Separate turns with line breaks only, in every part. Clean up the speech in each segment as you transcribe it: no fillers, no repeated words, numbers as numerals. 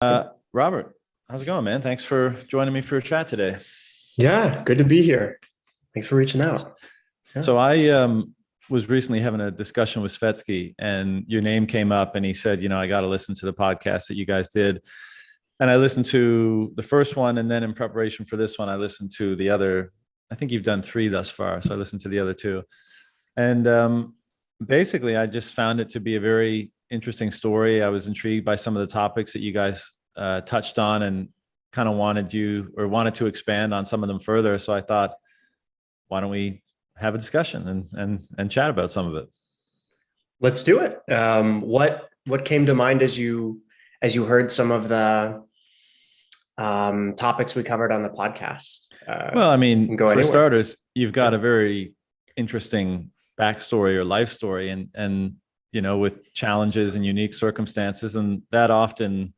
Robert, how's it going, man? Thanks for joining me for a chat today.
Yeah, good to be here. Thanks for reaching out. Yeah.
So I was recently having a discussion with Svetsky, and your name came up, and he said, I got to listen to the podcast that you guys did. And I listened to the first one, and then in preparation for this one, I listened to the other. I think you've done three thus far, so I listened to the other two. And basically, I just found it to be a very interesting story. I was intrigued by some of the topics that you guys touched on, and kind of wanted to expand on some of them further. So I thought, why don't we have a discussion and chat about some of it?
Let's do it. What came to mind as you heard some of the topics we covered on the podcast?
Well, I mean,
go
for
anywhere.
starters, you've got a very interesting backstory or life story, and with challenges and unique circumstances, and that often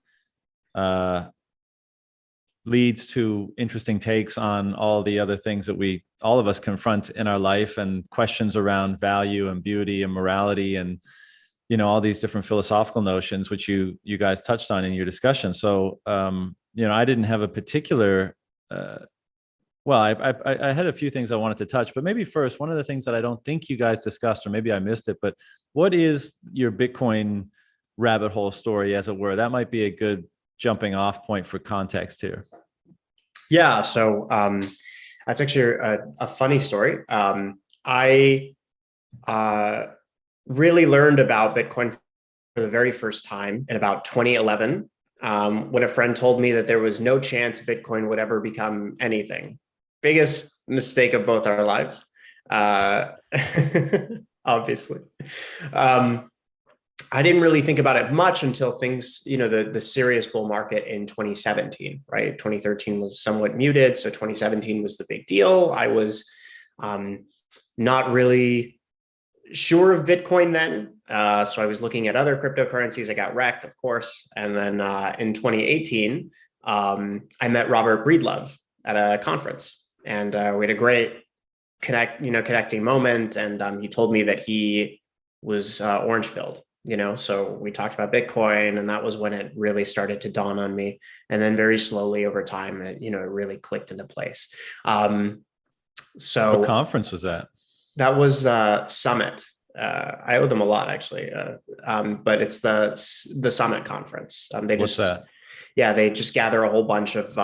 leads to interesting takes on all the other things that all of us confront in our life, and questions around value and beauty and morality, and all these different philosophical notions which you guys touched on in your discussion. So I didn't have a particular well, I had a few things I wanted to touch, but maybe first, one of the things that I don't think you guys discussed, or maybe I missed it, but what is your Bitcoin rabbit hole story, as it were? That might be a good jumping off point for context here.
Yeah, so that's actually a funny story. I really learned about Bitcoin for the very first time in about 2011, when a friend told me that there was no chance Bitcoin would ever become anything. Biggest mistake of both our lives, obviously. I didn't really think about it much until things, the serious bull market in 2017, right? 2013 was somewhat muted. So 2017 was the big deal. I was not really sure of Bitcoin then. So I was looking at other cryptocurrencies. I got wrecked, of course. And then in 2018, I met Robert Breedlove at a conference, and we had a great connecting moment. And he told me that he was orange pilled. So we talked about Bitcoin, and that was when it really started to dawn on me. And then very slowly over time, it really clicked into place. So
what conference was that?
That was Summit. I owe them a lot, actually, but it's the Summit conference.
What's that?
Yeah, they just gather a whole bunch of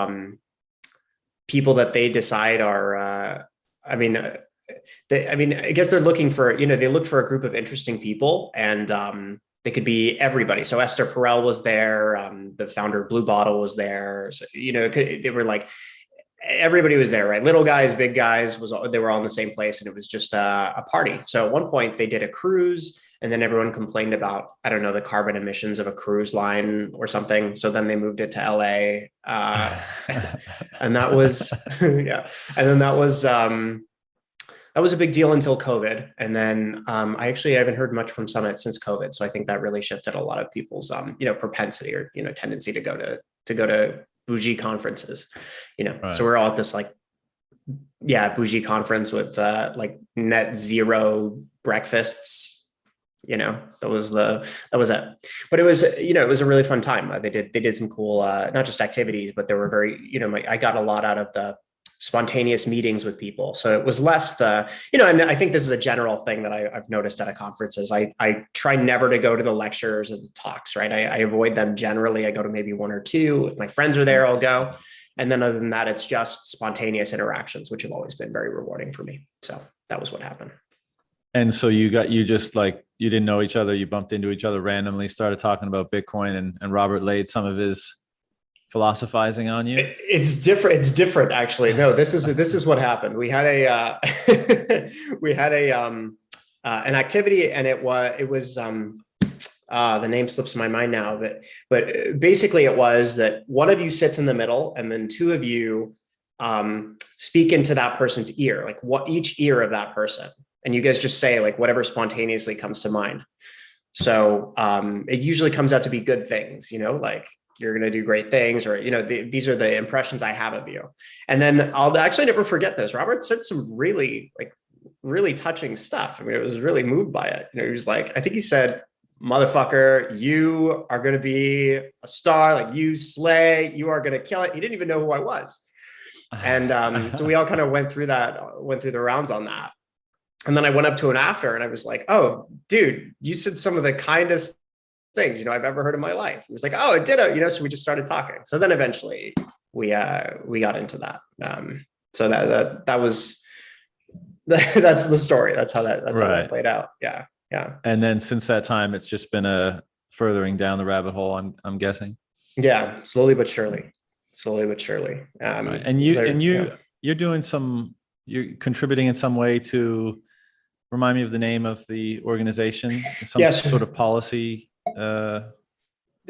people that they decide are. I guess they're looking for, they look for a group of interesting people, and they could be everybody. So Esther Perel was there. The founder of Blue Bottle was there. So, they were like, everybody was there, right? Little guys, big guys, they were all in the same place, and it was just a party. So at one point they did a cruise, and then everyone complained about, I don't know, the carbon emissions of a cruise line or something. So then they moved it to LA. And that was, yeah. And then that was a big deal until COVID. And then I haven't heard much from Summit since COVID. So I think that really shifted a lot of people's, propensity or, tendency to go to bougie conferences, Right. So we're all at this bougie conference with like net zero breakfasts. That was it. But it was, it was a really fun time. They did some cool, not just activities, but there were very, I got a lot out of the spontaneous meetings with people. So it was less and I think this is a general thing that I've noticed at a conference is I try never to go to the lectures and the talks, right? I avoid them generally. I go to maybe one or two. If my friends are there, I'll go. And then other than that, it's just spontaneous interactions, which have always been very rewarding for me. So that was what happened.
And so you didn't know each other. You bumped into each other randomly, started talking about Bitcoin, and Robert laid some of his philosophizing on you.
It's different, actually. No, this is what happened. We had an activity, and it was the name slips my mind now, but basically it was that one of you sits in the middle, and then two of you speak into that person's ear, like each ear of that person, and you guys just say like whatever spontaneously comes to mind. So it usually comes out to be good things, like you're going to do great things, or, these are the impressions I have of you. And then I'll actually never forget this. Robert said some really touching stuff. I mean, I was really moved by it. He was like, I think he said, motherfucker, you are going to be a star. Like, you slay, you are going to kill it. He didn't even know who I was. And so we all kind of went through the rounds on that. And then I went up to him after and I was like, oh, dude, you said some of the kindest things, I've ever heard in my life. He was like, oh, ditto, so we just started talking. So then eventually we got into that. So that was, that's the story. That's how that played out. Yeah. Yeah.
And then since that time, it's just been a furthering down the rabbit hole, I'm guessing.
Yeah. Slowly but surely. Right.
And you're doing you're contributing in some way to remind me of the name of the organization, sort of policy.
There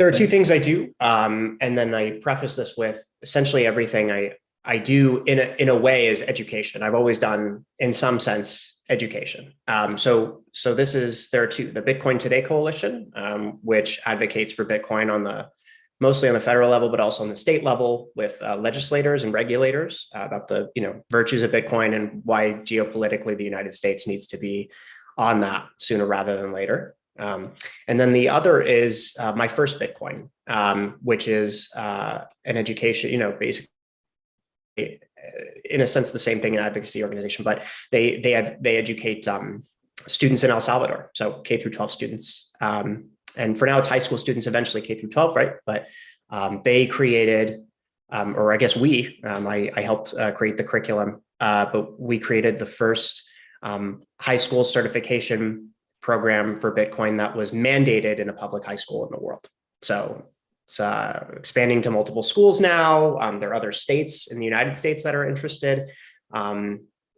are two things I do. And then I preface this with essentially everything I do in a way is education. I've always done, in some sense, education. So there are two: the Bitcoin Today Coalition, which advocates for Bitcoin mostly on the federal level, but also on the state level with legislators and regulators about the virtues of Bitcoin and why geopolitically the United States needs to be on that sooner rather than later. And then the other is My First Bitcoin, which is an education, basically, in a sense, the same thing, an advocacy organization, but they educate students in El Salvador, so K through 12 students. And for now, it's high school students, eventually K through 12, right? But they created, or I guess I helped create the curriculum, but we created the first high school certification program for Bitcoin that was mandated in a public high school in the world. So it's expanding to multiple schools now. There are other states in the United States that are interested.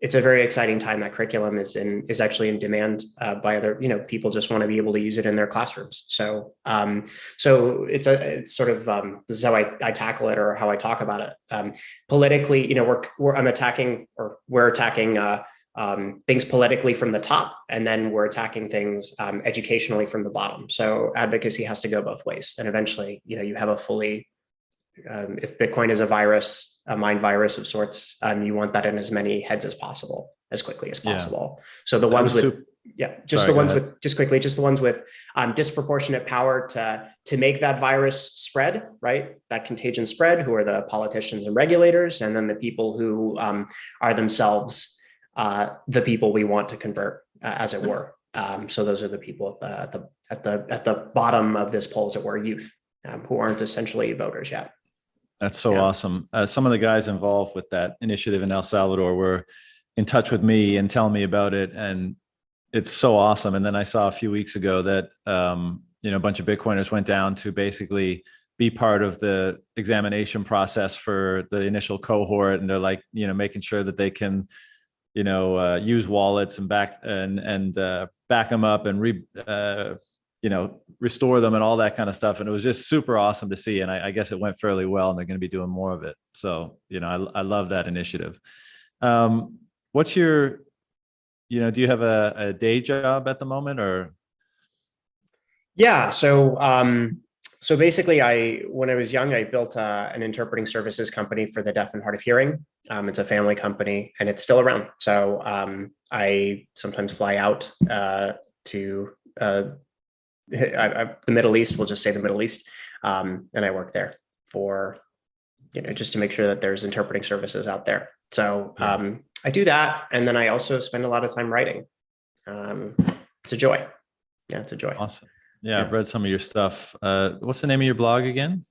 It's a very exciting time. That curriculum is actually in demand by other, people just want to be able to use it in their classrooms. So it's sort of, this is how I tackle it, or how I talk about it. Politically, we're attacking things politically from the top, and then we're attacking things educationally from the bottom. So advocacy has to go both ways. And eventually, you have a fully, if Bitcoin is a mind virus of sorts, you want that in as many heads as possible, as quickly as possible. Yeah. So the ones with, just the ones with disproportionate power to make that virus spread, right? That contagion spread, who are the politicians and regulators, and then the people who are themselves the people we want to convert, as it were. So those are the people at the bottom of this poll, as it were, youth, who aren't essentially voters yet.
That's so awesome. Some of the guys involved with that initiative in El Salvador were in touch with me and telling me about it, and it's so awesome. And then I saw a few weeks ago that a bunch of Bitcoiners went down to basically be part of the examination process for the initial cohort, and they're like, making sure that they can use wallets and back them up and restore them and all that kind of stuff. And it was just super awesome to see. And I guess it went fairly well, and they're going to be doing more of it. So, I love that initiative. What's your, do you have a day job at the moment, or?
Yeah. So basically, when I was young, I built an interpreting services company for the deaf and hard of hearing. It's a family company, and it's still around. So I sometimes fly out to the Middle East. We'll just say the Middle East, and I work there for, just to make sure that there's interpreting services out there. So I do that, and then I also spend a lot of time writing. It's a joy. Yeah, it's a joy.
Awesome. Yeah, I've read some of your stuff. What's the name of your blog again?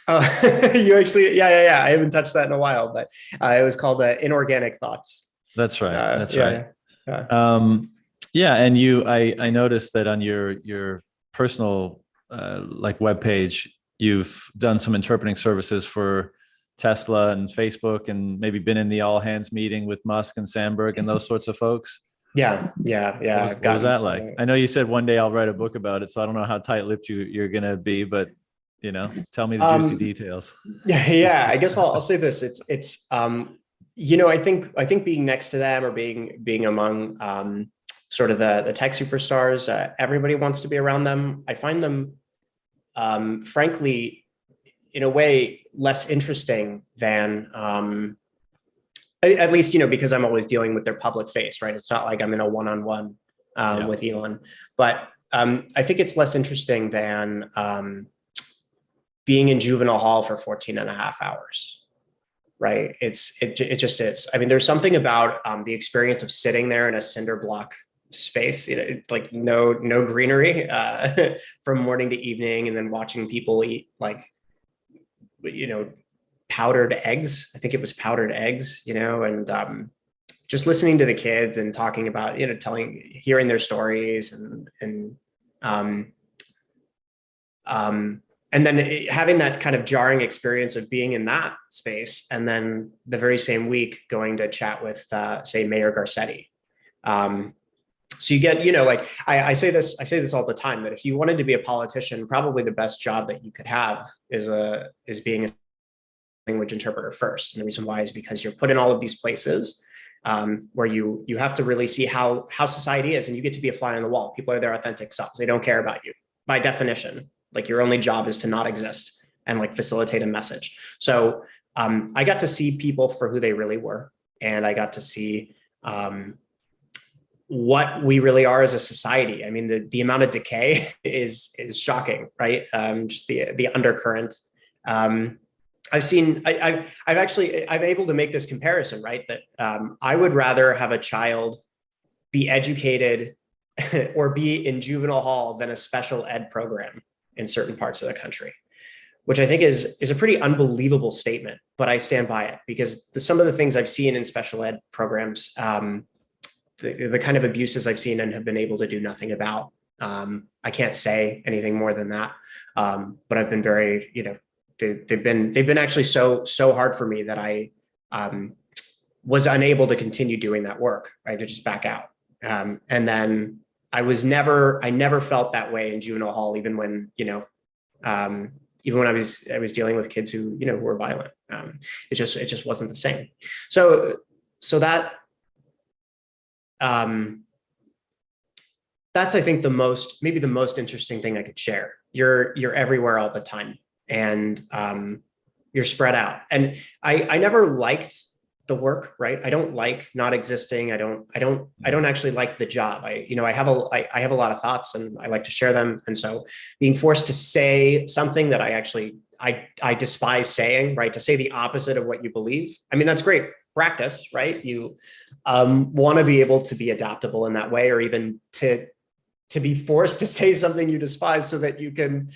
You actually, yeah. I haven't touched that in a while, but it was called Inorganic Thoughts.
That's right.
Right.
Yeah. And I noticed that on your personal webpage, you've done some interpreting services for Tesla and Facebook, and maybe been in the all hands meeting with Musk and Sandberg and those sorts of folks.
Yeah.
What was that like? I know you said one day I'll write a book about it, so I don't know how tight-lipped you're going to be, but tell me the juicy details.
Yeah. I guess I'll say this. It's I think being next to them, or being among sort of the tech superstars, everybody wants to be around them. I find them, frankly, in a way, less interesting than, at least, because I'm always dealing with their public face, right? It's not like I'm in a one-on-one with Elon, but I think it's less interesting than being in juvenile hall for 14 and a half hours, right? It just is. I mean, there's something about the experience of sitting there in a cinder block space, like no greenery from morning to evening, and then watching people eat like, powdered eggs. I think it was powdered eggs, and just listening to the kids and talking about, hearing their stories um, and then having that kind of jarring experience of being in that space. And then the very same week going to chat with, say, Mayor Garcetti. So you get, like I say this all the time, that if you wanted to be a politician, probably the best job that you could have is being a language interpreter first. And the reason why is because you're put in all of these places where you have to really see how society is, and you get to be a fly on the wall. People are their authentic selves. They don't care about you by definition. Like, your only job is to not exist and like facilitate a message. So I got to see people for who they really were, and I got to see what we really are as a society. I mean, the amount of decay is shocking, right? Just the undercurrent. I've seen, I'm able to make this comparison, right? That I would rather have a child be educated or be in juvenile hall than a special ed program in certain parts of the country, which I think is a pretty unbelievable statement, but I stand by it, because some of the things I've seen in special ed programs, the kind of abuses I've seen and have been able to do nothing about. I can't say anything more than that, but I've been very, they've been actually so hard for me that I was unable to continue doing that work. I had to just back out, and then I never felt that way in juvenile hall, even when even when I was dealing with kids who were violent. It just wasn't the same. So that. That's, I think, maybe the most interesting thing I could share. You're everywhere all the time, and you're spread out. And I never liked the work, right? I don't like not existing. I don't actually like the job. I have a lot of thoughts, and I like to share them. And so being forced to say something that I despise saying, right? To say the opposite of what you believe. I mean, that's great practice, right? You want to be able to be adaptable in that way, or even to be forced to say something you despise so that you can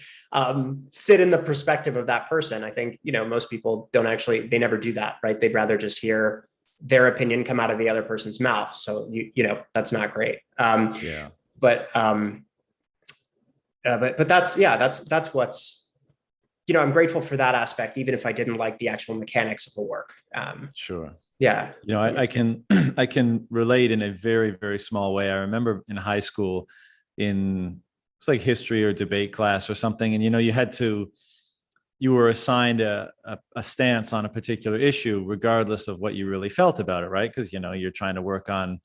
sit in the perspective of that person. I think, most people they never do that, right? They'd rather just hear their opinion come out of the other person's mouth. So, that's not great.
Yeah.
But that's what's, I'm grateful for that aspect, even if I didn't like the actual mechanics of the work.
Sure.
Yeah.
I can relate in a very, very small way. I remember in high school, it's like history or debate class or something. And, you were assigned a stance on a particular issue, regardless of what you really felt about it. Right. Because, you're trying to work on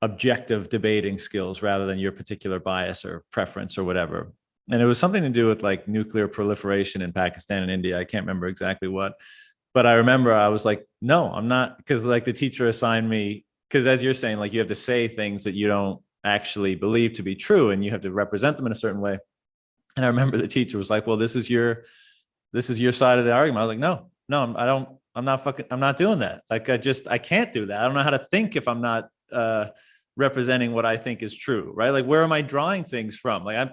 objective debating skills rather than your particular bias or preference or whatever. And it was something to do with like nuclear proliferation in Pakistan and India. I can't remember exactly what, but I remember I was like, no, I'm not, because like the teacher assigned me, because as you're saying, like you have to say things that you don't actually believe to be true, and you have to represent them in a certain way. And I remember the teacher was like, well, this is your side of the argument. I was like, no, I'm not doing that. Like, I can't do that. I don't know how to think if I'm not representing what I think is true. Right. Like, where am I drawing things from? Like, I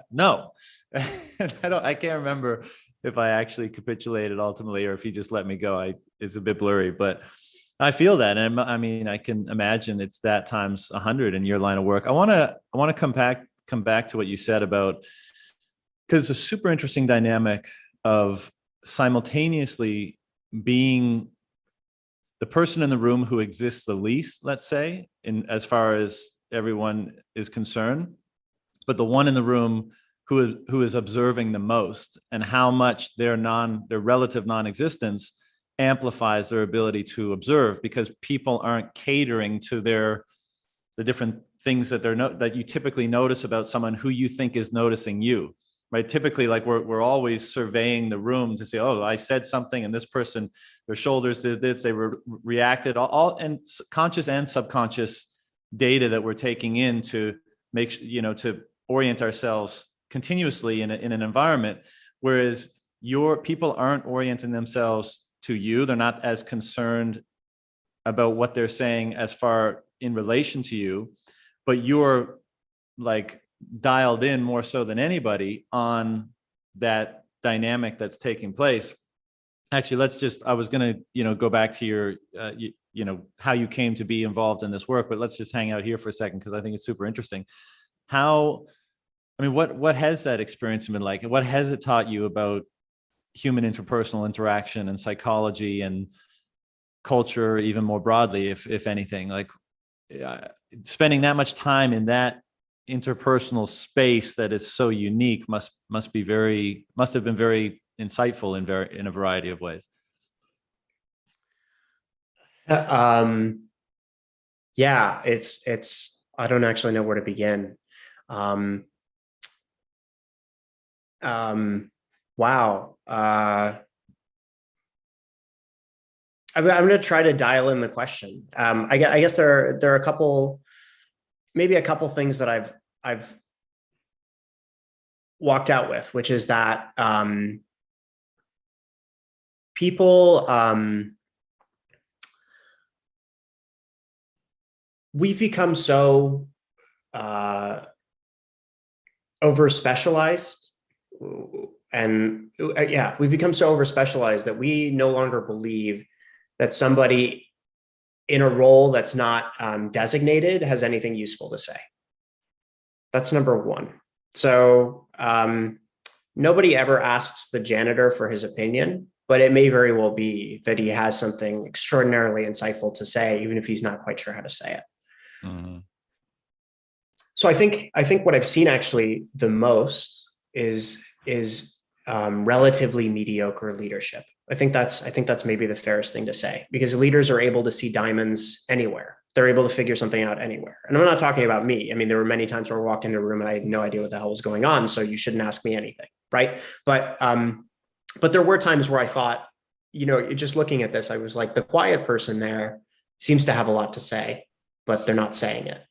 can't remember if I actually capitulated ultimately, or if he just let me go. It's a bit blurry, but I feel that. And I mean, I can imagine it's that times 100 in your line of work. I want to come back to what you said about, because it's a super interesting dynamic of simultaneously being the person in the room who exists the least, let's say, in as far as everyone is concerned, but the one in the room who is observing the most, and how much their relative non-existence amplifies their ability to observe, because people aren't catering to the different things that you typically notice about someone who you think is noticing you, right? Typically, like we're always surveying the room to say, oh, I said something and this person, their shoulders did this, they reacted, all and conscious and subconscious data that we're taking in to make, to orient ourselves continuously in an environment, whereas your people aren't orienting themselves to you. They're not as concerned about what they're saying as far in relation to you, but you're like dialed in more so than anybody on that dynamic that's taking place. Actually, I was going to, go back to your, how you came to be involved in this work, but let's just hang out here for a second, because I think it's super interesting. What has that experience been like? What has it taught you about human interpersonal interaction and psychology and culture, even more broadly, if anything? Like, spending that much time in that interpersonal space that is so unique must have been very insightful in a variety of ways.
Yeah, I don't actually know where to begin. Wow. I'm going to try to dial in the question. I guess there are a couple things that I've walked out with, which is that people, we've become so over specialized, and we've become so over specialized that we no longer believe that somebody in a role that's not designated has anything useful to say. That's number one. So nobody ever asks the janitor for his opinion, but it may very well be that he has something extraordinarily insightful to say, even if he's not quite sure how to say it. Mm-hmm. So I think what I've seen actually the most is relatively mediocre leadership. I think that's maybe the fairest thing to say, because leaders are able to see diamonds anywhere. They're able to figure something out anywhere. And I'm not talking about me. I mean, there were many times where I walked into a room and I had no idea what the hell was going on. So you shouldn't ask me anything, right? But there were times where I thought, just looking at this, I was like, the quiet person there seems to have a lot to say, but they're not saying it.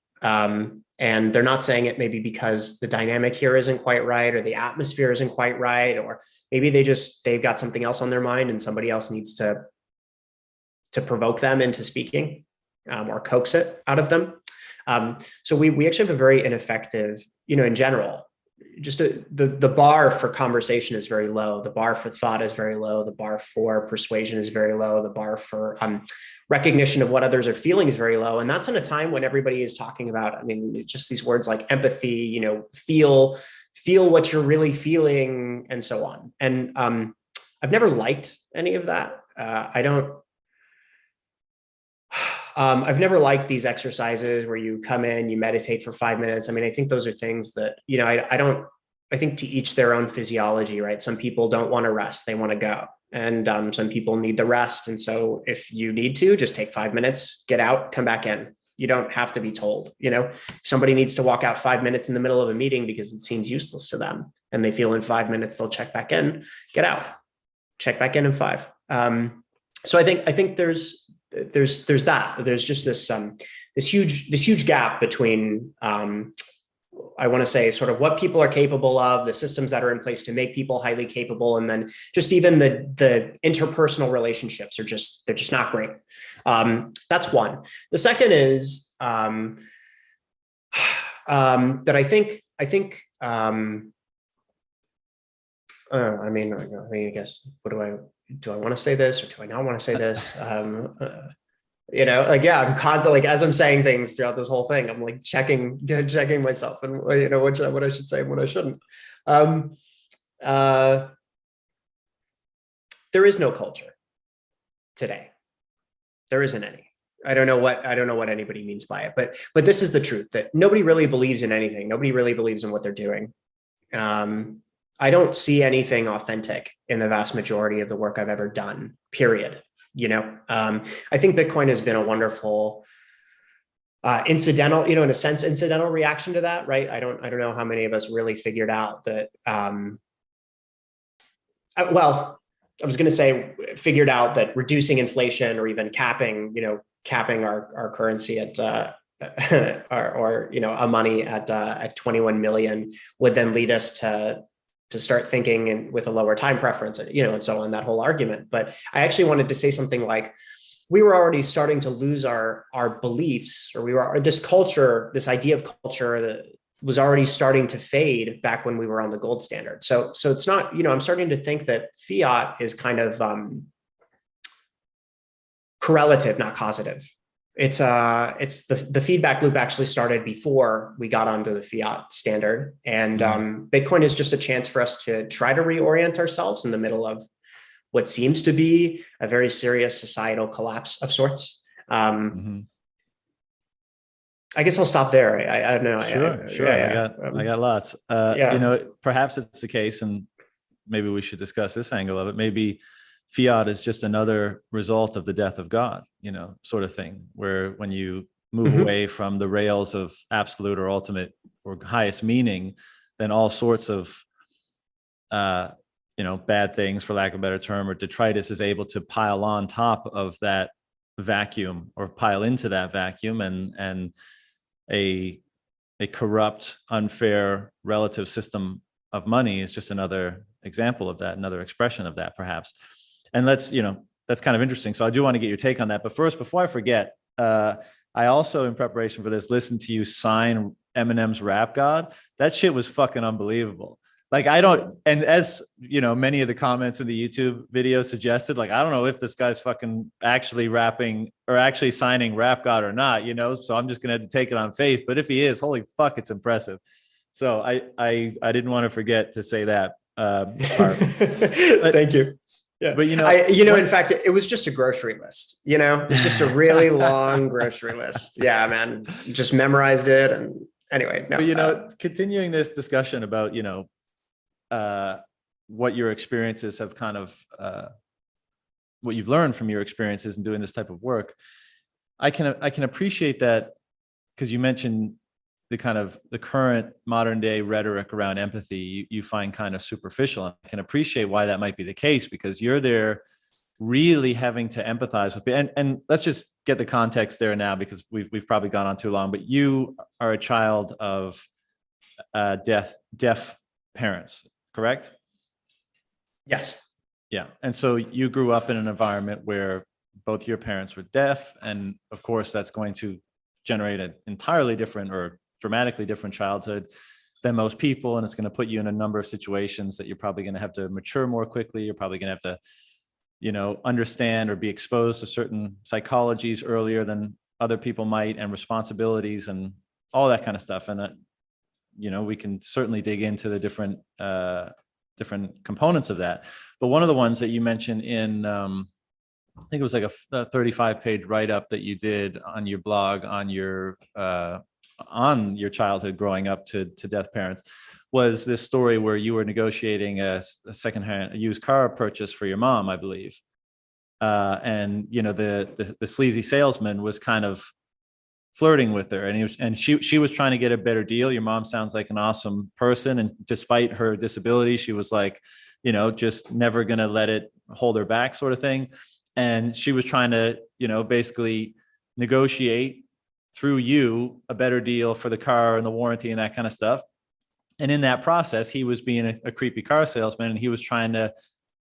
And they're not saying it maybe because the dynamic here isn't quite right, or the atmosphere isn't quite right, or maybe they've got something else on their mind and somebody else needs to provoke them into speaking, or coax it out of them. So we actually have a very ineffective, in general, just the bar for conversation is very low. The bar for thought is very low. The bar for persuasion is very low. The bar for recognition of what others are feeling is very low. And that's in a time when everybody is talking about, just these words like empathy, feel what you're really feeling, and so on. And I've never liked any of that. I've never liked these exercises where you come in, you meditate for 5 minutes. I think those are things that, I think to each their own physiology, right? Some people don't want to rest, they want to go. And some people need the rest. And so if you need to, just take 5 minutes, get out, come back in. You don't have to be told, somebody needs to walk out 5 minutes in the middle of a meeting because it seems useless to them. And they feel in 5 minutes, they'll check back in, get out, check back in 5. So I think there's that. There's just this huge gap between, I want to say, sort of what people are capable of, the systems that are in place to make people highly capable, and then just even the interpersonal relationships they're just not great. That's one. The second is that I think I guess, do I want to say this or do I not want to say this? I'm constantly, as I'm saying things throughout this whole thing, I'm like checking myself and what I should say and what I shouldn't. There is no culture today. There isn't any. I don't know what anybody means by it, but this is the truth, that nobody really believes in anything. Nobody really believes in what they're doing. I don't see anything authentic in the vast majority of the work I've ever done, period. I think Bitcoin has been a wonderful incidental, in a sense, incidental reaction to that, right? I don't know how many of us really figured out that, I was going to say figured out that reducing inflation or even capping our currency at or a money at 21 million would then lead us to start thinking and with a lower time preference, and so on, that whole argument. But I actually wanted to say something like, we were already starting to lose our beliefs, or this culture, this idea of culture that was already starting to fade back when we were on the gold standard. So it's not, I'm starting to think that fiat is kind of correlative, not causative. It's the feedback loop actually started before we got onto the fiat standard, and Bitcoin is just a chance for us to try to reorient ourselves in the middle of what seems to be a very serious societal collapse of sorts. I guess I'll stop there. I don't know.
Sure. I got lots. Perhaps it's the case, and maybe we should discuss this angle of it. Maybe fiat is just another result of the death of God, sort of thing, where when you move away from the rails of absolute or ultimate or highest meaning, then all sorts of, bad things, for lack of a better term, or detritus is able to pile on top of that vacuum, or pile into that vacuum, and a corrupt, unfair relative system of money is just another example of that, another expression of that, perhaps. And that's kind of interesting. So I do want to get your take on that. But first, before I forget, I also, in preparation for this, listened to you sign Eminem's Rap God. That shit was fucking unbelievable. Like, and as many of the comments in the YouTube video suggested, like, I don't know if this guy's fucking actually rapping or actually signing Rap God or not, so I'm just gonna have to take it on faith. But if he is, holy fuck, it's impressive. So I didn't want to forget to say that part.
Thank you. Yeah. But in fact, it was just a grocery list, it's just a really long grocery list. Yeah, man, just memorized it. And anyway, no.
But continuing this discussion about, what your experiences have kind of, what you've learned from your experiences in doing this type of work, I can appreciate that, because you mentioned the current modern day rhetoric around empathy, you find kind of superficial. And I can appreciate why that might be the case, because you're there really having to empathize with people. And let's just get the context there now, because we've probably gone on too long, but you are a child of deaf parents, correct?
Yes.
Yeah. And so you grew up in an environment where both your parents were deaf. And of course, that's going to generate an entirely different or dramatically different childhood than most people. And it's going to put you in a number of situations that you're probably going to have to mature more quickly. You're probably going to have to, understand or be exposed to certain psychologies earlier than other people might, and responsibilities and all that kind of stuff. And, we can certainly dig into the different components of that. But one of the ones that you mentioned in, I think it was like a 35-page write-up that you did on your blog on your childhood growing up to deaf parents, was this story where you were negotiating a used car purchase for your mom, I believe. And the sleazy salesman was kind of flirting with her, and she was trying to get a better deal. Your mom sounds like an awesome person, and despite her disability, she was like, just never gonna let it hold her back, sort of thing. And she was trying to, basically negotiate through you a better deal for the car and the warranty and that kind of stuff. And in that process, he was being a creepy car salesman, and he was trying to,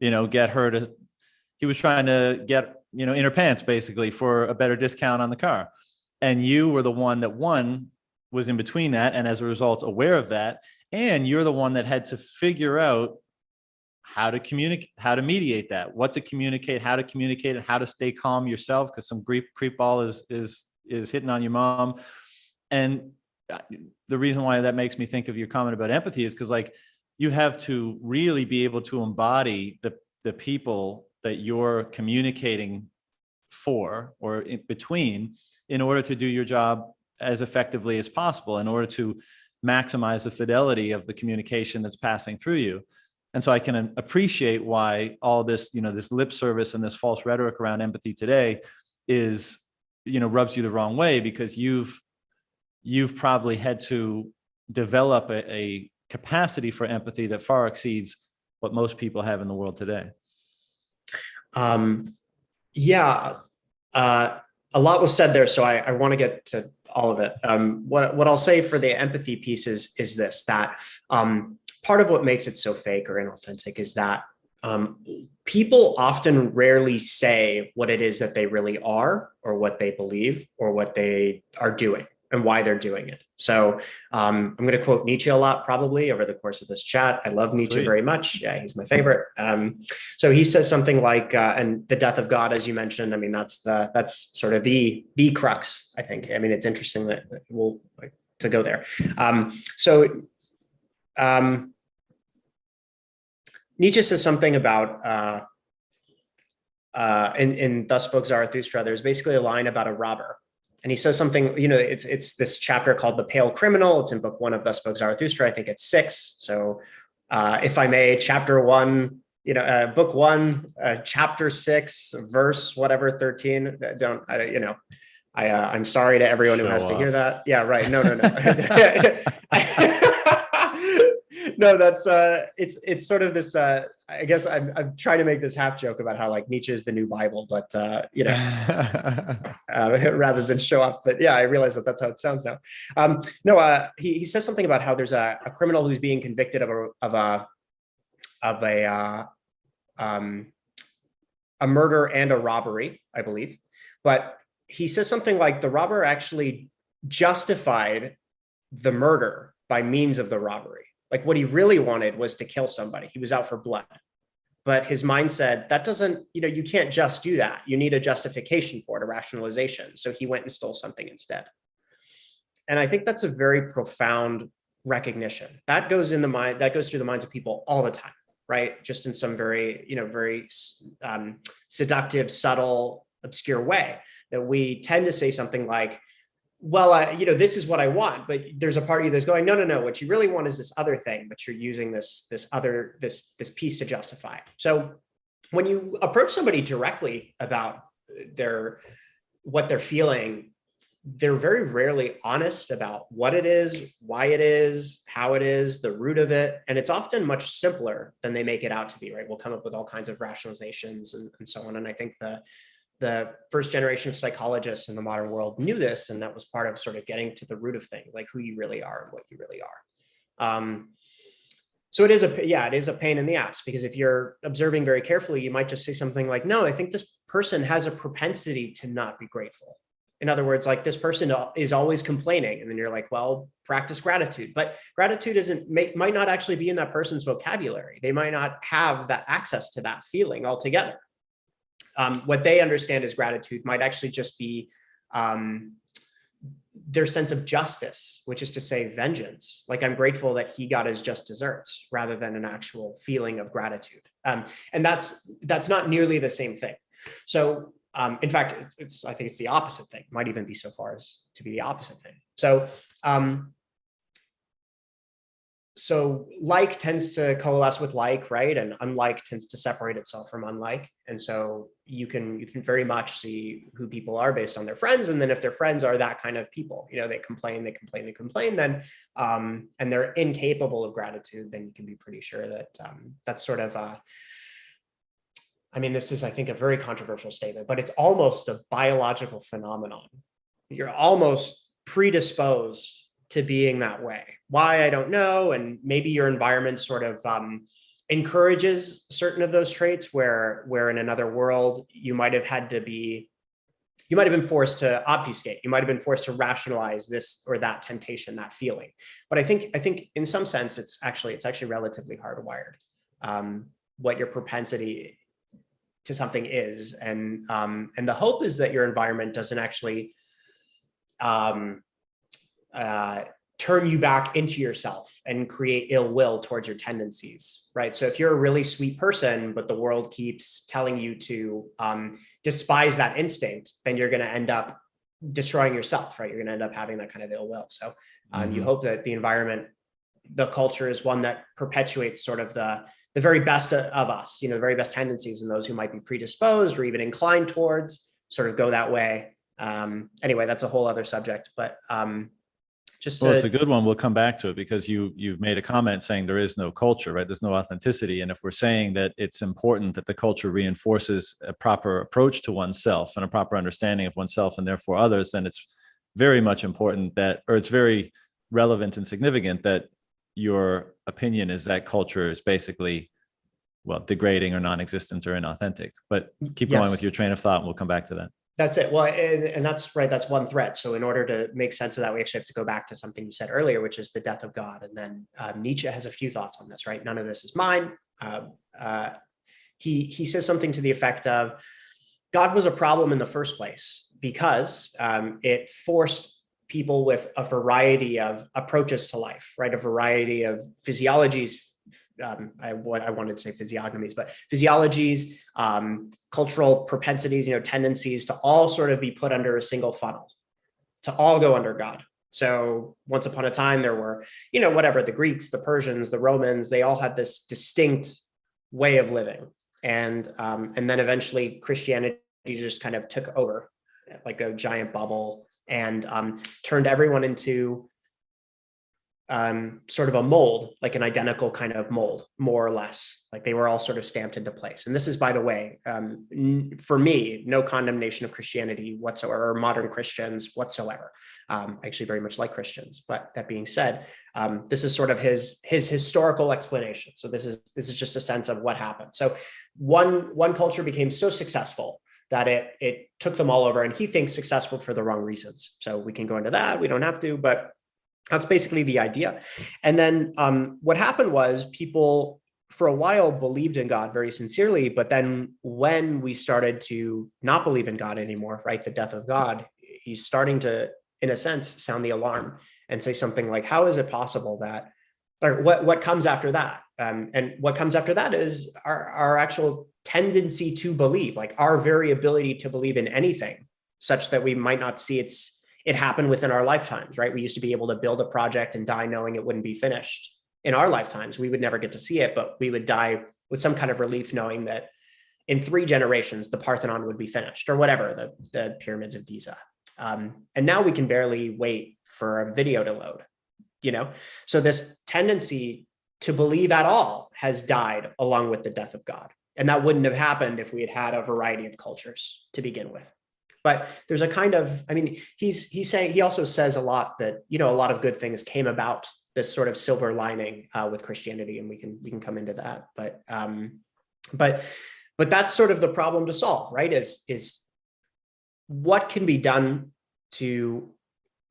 get her to, in her pants, basically, for a better discount on the car. And you were the one that was in between that, and as a result, aware of that. And you're the one that had to figure out how to communicate, how to mediate that, what to communicate, how to communicate it, how to stay calm yourself, because some creep ball is hitting on your mom. And the reason why that makes me think of your comment about empathy is because, like, you have to really be able to embody the people that you're communicating for or in between, in order to do your job as effectively as possible, in order to maximize the fidelity of the communication that's passing through you. And so I can appreciate why all this, this lip service and this false rhetoric around empathy today is, rubs you the wrong way, because you've probably had to develop a capacity for empathy that far exceeds what most people have in the world today.
a lot was said there, so I want to get to all of it. What I'll say for the empathy piece is this, that part of what makes it so fake or inauthentic is that people often rarely say what it is that they really are, or what they believe, or what they are doing, and why they're doing it. So I'm going to quote Nietzsche a lot, probably over the course of this chat. I love Nietzsche very much. Yeah, he's my favorite. So he says something like, and the death of God, as you mentioned, I mean, that's sort of the crux, I think. I mean, it's interesting that we'll like to go there. Nietzsche says something about, in Thus Spoke Zarathustra, there's basically a line about a robber. And he says something, you know, it's this chapter called The Pale Criminal. It's in book 1 of Thus Spoke Zarathustra. I think it's 6. So if I may, chapter 1, you know, book 1, chapter 6, verse, whatever, 13. I'm sorry to everyone who has to hear that. Yeah, right. No. No, that's it's sort of this. I guess I'm trying to make this half joke about how like Nietzsche is the new Bible, but rather than show off. But yeah, I realize that that's how it sounds now. He says something about how there's a criminal who's being convicted of a murder and a robbery, I believe. But he says something like the robber actually justified the murder by means of the robbery. Like what he really wanted was to kill somebody. He was out for blood. But his mind said, that doesn't, you can't just do that. You need a justification for it, a rationalization. So he went and stole something instead. And I think that's a very profound recognition. That goes through the minds of people all the time, right? Just in some very, very seductive, subtle, obscure way, that we tend to say something like, well, this is what I want, but there's a part of you that's going, no. What you really want is this other thing, but you're using this piece to justify it. So when you approach somebody directly about what they're feeling, they're very rarely honest about what it is, why it is, how it is, the root of it. And it's often much simpler than they make it out to be, right? We'll come up with all kinds of rationalizations and so on. And I think the first generation of psychologists in the modern world knew this, and that was part of sort of getting to the root of things, like who you really are and what you really are. So it is a pain in the ass, because if you're observing very carefully, you might just say something like, no, I think this person has a propensity to not be grateful. In other words, like this person is always complaining. And then you're like, well, practice gratitude. But gratitude might not actually be in that person's vocabulary. They might not have that access to that feeling altogether. What they understand as gratitude might actually just be their sense of justice, which is to say vengeance. Like, I'm grateful that he got his just desserts, rather than an actual feeling of gratitude. And that's not nearly the same thing. So in fact, I think it's the opposite thing. It might even be so far as to be the opposite thing. So like tends to coalesce with like, right? And unlike tends to separate itself from unlike. And so you can very much see who people are based on their friends. And then if their friends are that kind of people, they complain, then, and they're incapable of gratitude, then you can be pretty sure that that's sort of, this is, I think, a very controversial statement, but it's almost a biological phenomenon. You're almost predisposed to being that way. Why, I don't know. And maybe your environment sort of encourages certain of those traits where in another world, you might have been forced to obfuscate. You might have been forced to rationalize this or that temptation, that feeling. But I think in some sense, it's actually relatively hardwired, what your propensity to something is. And the hope is that your environment doesn't actually turn you back into yourself and create ill will towards your tendencies, right? So if you're a really sweet person, but the world keeps telling you to despise that instinct, then you're going to end up destroying yourself, right? You're going to end up having that kind of ill will. So you hope that the environment, the culture, is one that perpetuates sort of the very best of us, the very best tendencies, and those who might be predisposed or even inclined towards sort of go that way. Anyway, that's a whole other subject, but just
Well, it's a
to,
good one. We'll come back to it because you've made a comment saying there is no culture, right? There's no authenticity. And if we're saying that it's important that the culture reinforces a proper approach to oneself and a proper understanding of oneself and therefore others, then it's very much important that, or it's very relevant and significant that your opinion is that culture is basically, well, degrading or non-existent or inauthentic. But keep going with
yes.
your train of thought and we'll come back to that.
That's it. Well, and that's right. That's one threat. So in order to make sense of that, we actually have to go back to something you said earlier, which is the death of God. And then Nietzsche has a few thoughts on this, right? None of this is mine. He says something to the effect of God was a problem in the first place because it forced people with a variety of approaches to life, right? A variety of physiologies. I wanted to say physiognomies, but physiologies, cultural propensities, tendencies to all sort of be put under a single funnel, to all go under God. So once upon a time, there were, whatever, the Greeks, the Persians, the Romans, they all had this distinct way of living. And then eventually Christianity just kind of took over like a giant bubble and turned everyone into sort of a mold, like an identical kind of mold, more or less. Like they were all sort of stamped into place. And this is, by the way, for me, no condemnation of Christianity whatsoever, or modern Christians whatsoever. I actually very much like Christians. But that being said, this is sort of his historical explanation. So this is just a sense of what happened. So one culture became so successful that it took them all over, and he thinks successful for the wrong reasons. So we can go into that. We don't have to, but that's basically the idea. And then what happened was people for a while believed in God very sincerely, but then when we started to not believe in God anymore, right, the death of God, he's starting to, in a sense, sound the alarm and say something like, how is it possible that, or what comes after that? And what comes after that is our actual tendency to believe, like our very ability to believe in anything, such that we might not see it happened within our lifetimes, right? We used to be able to build a project and die knowing it wouldn't be finished. In our lifetimes, we would never get to see it, but we would die with some kind of relief knowing that in 3 generations, the Parthenon would be finished, or whatever, the pyramids of Giza. And now we can barely wait for a video to load, So this tendency to believe at all has died along with the death of God. And that wouldn't have happened if we had had a variety of cultures to begin with. But there's a kind of, he's saying, he also says a lot that, a lot of good things came about this sort of silver lining with Christianity, and we can come into that. But that's sort of the problem to solve, right? Is what can be done to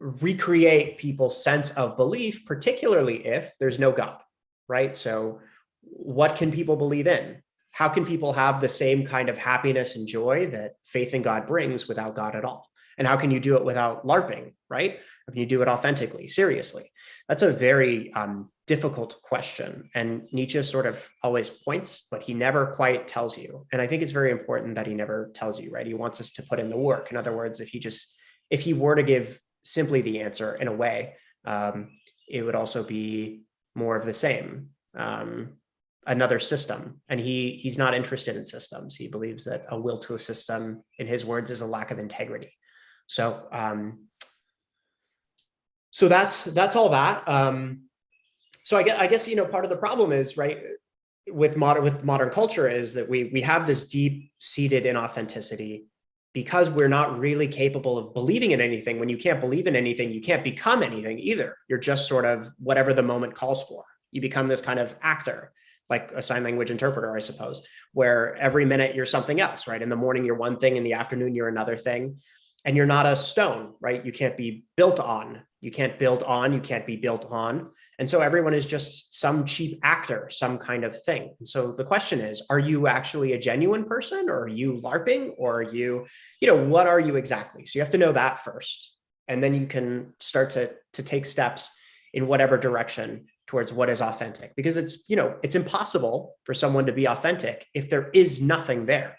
recreate people's sense of belief, particularly if there's no God, right? So what can people believe in? How can people have the same kind of happiness and joy that faith in God brings without God at all? And how can you do it without LARPing, right? How can you do it authentically, seriously? That's a very difficult question. And Nietzsche sort of always points, but he never quite tells you. And I think it's very important that he never tells you, right? He wants us to put in the work. In other words, if he were to give simply the answer in a way, it would also be more of the same. Another system, and he's not interested in systems. He believes that a will to a system, in his words, is a lack of integrity. So that's all that. So I guess part of the problem is, right, with modern culture is that we have this deep-seated inauthenticity because we're not really capable of believing in anything. When you can't believe in anything, you can't become anything either. You're just sort of whatever the moment calls for. You become this kind of actor, like a sign language interpreter, I suppose, where every minute you're something else, right? In the morning, you're one thing. In the afternoon, you're another thing. And you're not a stone, right? You can't be built on. You can't build on. You can't be built on. And so everyone is just some cheap actor, some kind of thing. And so the question is, are you actually a genuine person, or are you LARPing, or are you, what are you exactly? So you have to know that first. And then you can start to take steps in whatever direction towards what is authentic, because it's impossible for someone to be authentic if there is nothing there.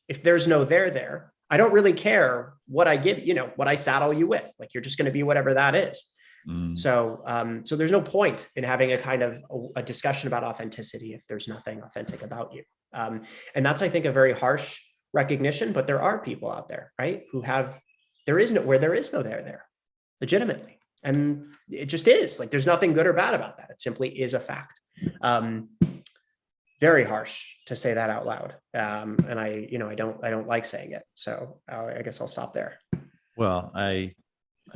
If there's no there, I don't really care what I give, what I saddle you with, like, you're just going to be whatever that is. So there's no point in having a kind of a discussion about authenticity if there's nothing authentic about you. And that's, I think, a very harsh recognition, but there are people out there, right, who have, there is no there, legitimately. And it just is. Like, there's nothing good or bad about that. It simply is a fact. Very harsh to say that out loud. And I don't like saying it. So I guess I'll stop there.
Well, I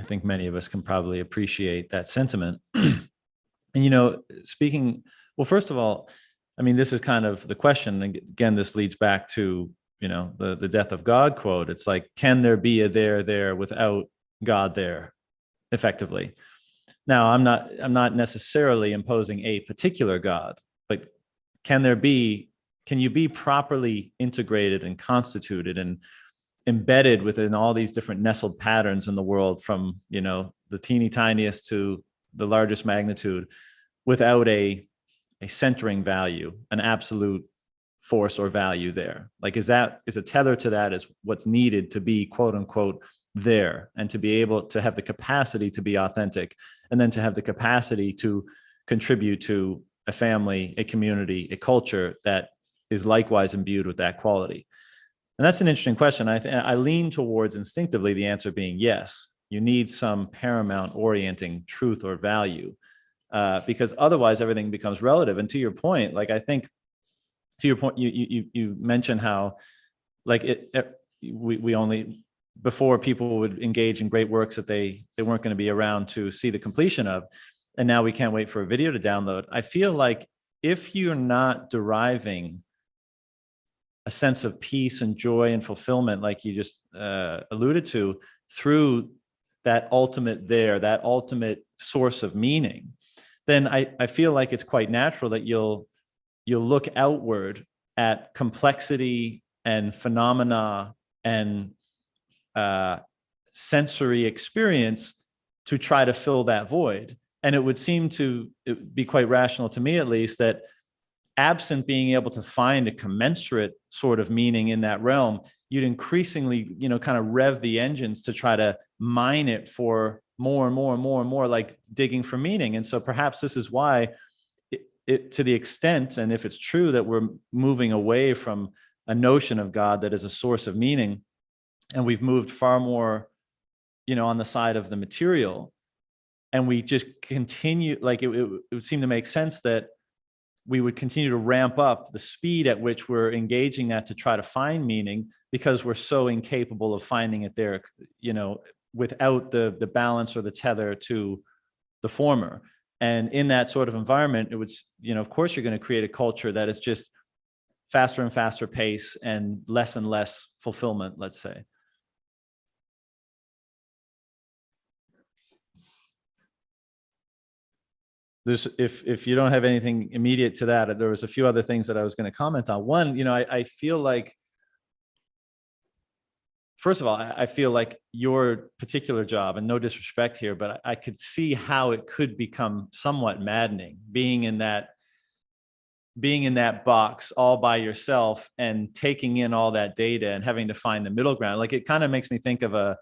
think many of us can probably appreciate that sentiment. And, you know, speaking, well, first of all, I mean, this is kind of the question. And again, this leads back to, you know, the death of God quote. It's like, can there be a there without God there, effectively? Now, I'm not necessarily imposing a particular God, but can you be properly integrated and constituted and embedded within all these different nestled patterns in the world, from, you know, the teeny tiniest to the largest magnitude, without a centering value, an absolute force or value there? Like, is a tether to that is what's needed to be, quote unquote, there, and to be able to have the capacity to be authentic, and then to have the capacity to contribute to a family, a community, a culture that is likewise imbued with that quality. And that's an interesting question. I lean towards instinctively the answer being yes. You need some paramount orienting truth or value, because otherwise everything becomes relative. And to your point, like, I think, to your point, you mentioned how, like, we only, before, people would engage in great works that they weren't going to be around to see the completion of, and now we can't wait for a video to download. I feel like if you're not deriving a sense of peace and joy and fulfillment, like you just alluded to, through that ultimate source of meaning, then I feel like it's quite natural that you'll look outward at complexity and phenomena and sensory experience to try to fill that void. And it would seem to be quite rational, to me at least, that absent being able to find a commensurate sort of meaning in that realm, you'd increasingly, you know, kind of rev the engines to try to mine it for more and more and more and more, like digging for meaning. And so perhaps this is why it to the extent, and if it's true, that we're moving away from a notion of God that is a source of meaning, and we've moved far more, you know, on the side of the material, and we just continue, like, it would seem to make sense that we would continue to ramp up the speed at which we're engaging that to try to find meaning, because we're so incapable of finding it there, you know, without the balance or the tether to the former. And in that sort of environment, it would, you know, of course, you're going to create a culture that is just faster and faster pace and less fulfillment, let's say. There's, if you don't have anything immediate to that, there was a few other things that I was going to comment on. One, you know, I feel like, first of all, I feel like your particular job, and no disrespect here, but I could see how it could become somewhat maddening, being in that box all by yourself and taking in all that data and having to find the middle ground. Like, it kind of makes me think of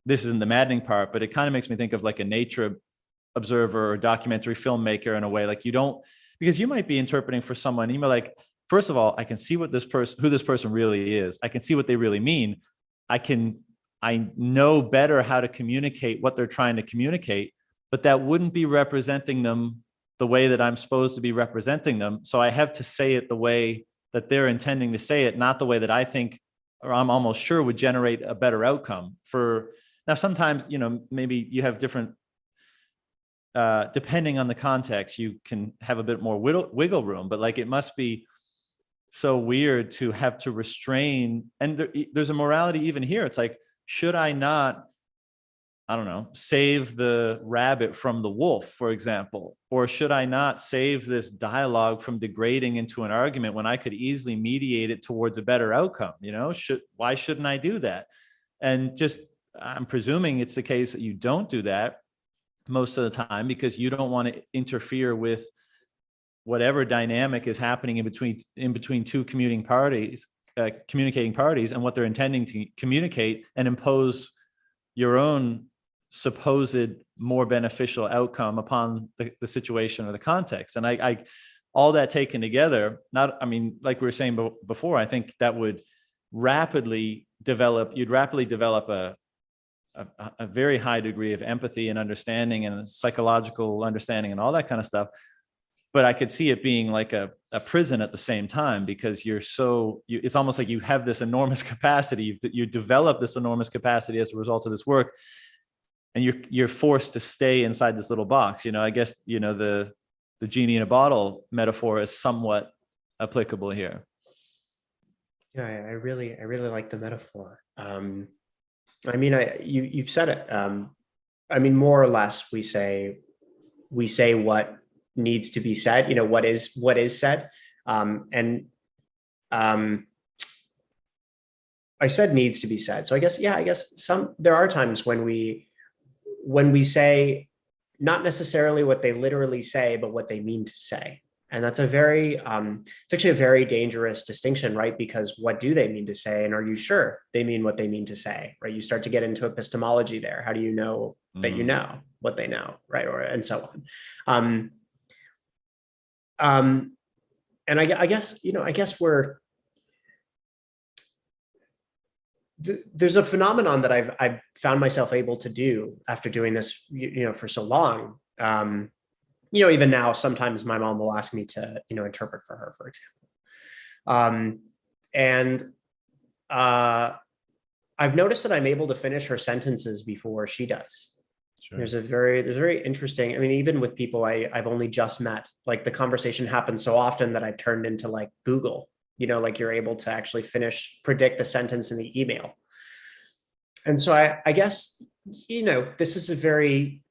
this isn't the maddening part, but it kind of makes me think of like a nature observer or documentary filmmaker, in a way. Like, you don't, because you might be interpreting for someone, you might, like, first of all, I can see who this person really is. I can see what they really mean. I know better how to communicate what they're trying to communicate, but that wouldn't be representing them the way that I'm supposed to be representing them. So I have to say it the way that they're intending to say it, not the way that I think, or I'm almost sure, would generate a better outcome. Now, sometimes, you know, maybe you have different, depending on the context, you can have a bit more wiggle room, but like, it must be so weird to have to restrain. And there's a morality even here. It's like, should I not, I don't know, save the rabbit from the wolf, for example? Or should I not save this dialogue from degrading into an argument when I could easily mediate it towards a better outcome? You know, why shouldn't I do that? And just, I'm presuming it's the case that you don't do that most of the time, because you don't want to interfere with whatever dynamic is happening in between two communicating parties and what they're intending to communicate, and impose your own supposed more beneficial outcome upon the situation or the context. And I all that taken together, like we were saying before, I think that would rapidly develop a very high degree of empathy and understanding and psychological understanding and all that kind of stuff. But I could see it being like a prison at the same time, because it's almost like you have this enormous capacity. You develop this enormous capacity as a result of this work, and you're forced to stay inside this little box. I guess, the genie in a bottle metaphor is somewhat applicable here.
Yeah, I really like the metaphor. You've said it. More or less, we say what needs to be said. What is said. I said needs to be said. So I guess there are times when we say not necessarily what they literally say, but what they mean to say. And that's it's actually a very dangerous distinction, right? Because what do they mean to say? And are you sure they mean what they mean to say, right? You start to get into epistemology there. How do you know that you know what they know, right? And so on. And I guess there's a phenomenon that I've found myself able to do after doing this, for so long. Even now, sometimes my mom will ask me to, interpret for her, for example. I've noticed that I'm able to finish her sentences before she does. Sure. There's very interesting, even with people I've only just met, like the conversation happens so often that I've turned into like Google, like you're able to actually predict the sentence in the email. And so I guess, this is a very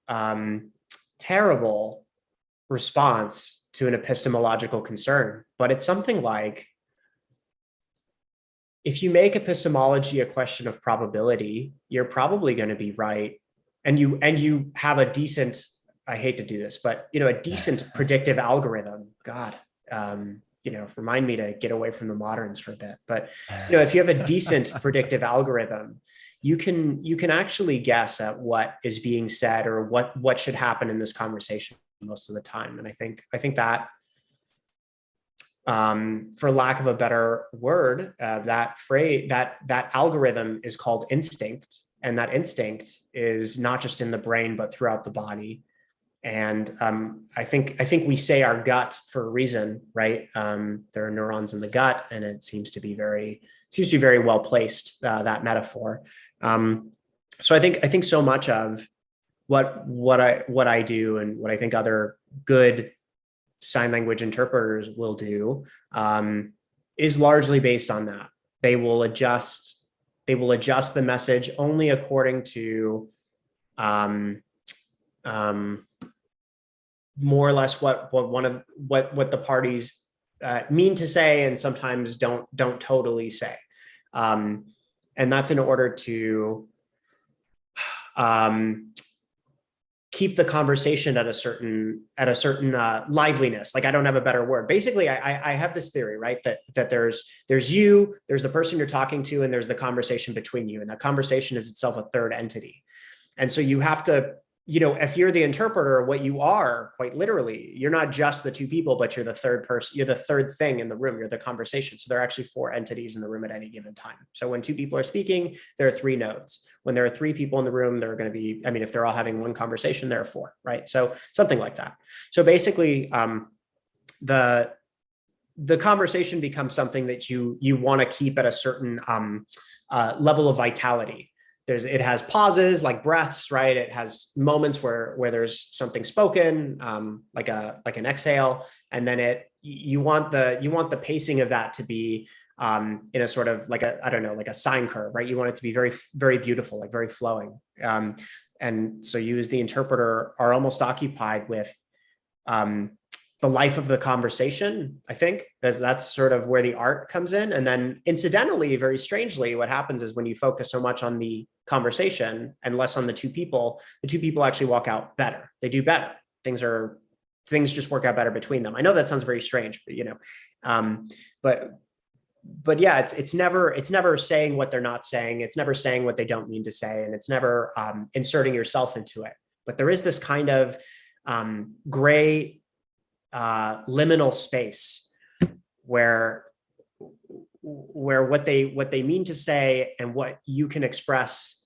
terrible response to an epistemological concern, but it's something like, if you make epistemology a question of probability, you're probably going to be right. And you have a decent, I hate to do this, but a decent predictive algorithm. God, remind me to get away from the moderns for a bit. But if you have a decent predictive algorithm, you can actually guess at what is being said or what should happen in this conversation most of the time. And I think that, for lack of a better word, that phrase, that algorithm is called instinct. And that instinct is not just in the brain, but throughout the body. And I think we say our gut for a reason, right? There are neurons in the gut, and it seems to be very well placed, that metaphor. So I think so much of what I do and what I think other good sign language interpreters will do is largely based on that. They will adjust the message only according to more or less what the parties mean to say, and sometimes don't totally say. And that's in order to keep the conversation at a certain liveliness. Like, I don't have a better word. Basically, I have this theory, right? That there's you, there's the person you're talking to, and there's the conversation between you. And that conversation is itself a third entity. And so you have to, if you're the interpreter, what you are, quite literally, you're not just the two people, but you're the third person, you're the third thing in the room, you're the conversation. So there are actually four entities in the room at any given time. So when two people are speaking, there are three nodes. When there are three people in the room, there are going to be, if they're all having one conversation, there are four, right? So something like that. So basically, the conversation becomes something that you want to keep at a certain level of vitality. It has pauses like breaths, right? It has moments where there's something spoken, like an exhale, and then you want the pacing of that to be in a sort of like a sine curve, right? You want it to be very, very beautiful, like very flowing. And so you as the interpreter are almost occupied with the life of the conversation. I think that's sort of where the art comes in. And then incidentally, very strangely, what happens is when you focus so much on the conversation and less on the two people actually walk out better. They do better. Things just work out better between them. I know that sounds very strange, but but yeah, it's never saying what they're not saying. It's never saying what they don't mean to say. And it's never inserting yourself into it. But there is this kind of gray liminal space where what they mean to say and what you can express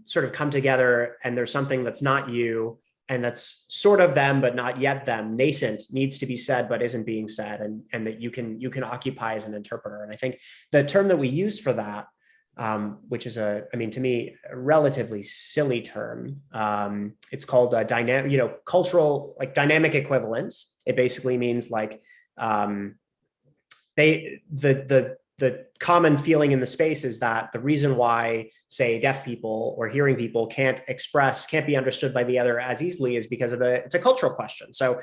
sort of come together, and there's something that's not you, and that's sort of them, but not yet them, nascent, needs to be said, but isn't being said, and that you can occupy as an interpreter. And I think the term that we use for that, which is to me, a relatively silly term. It's called a dynamic, cultural, like dynamic equivalence. It basically means like the common feeling in the space is that the reason why, say, deaf people or hearing people can't be understood by the other as easily is because it's a cultural question. So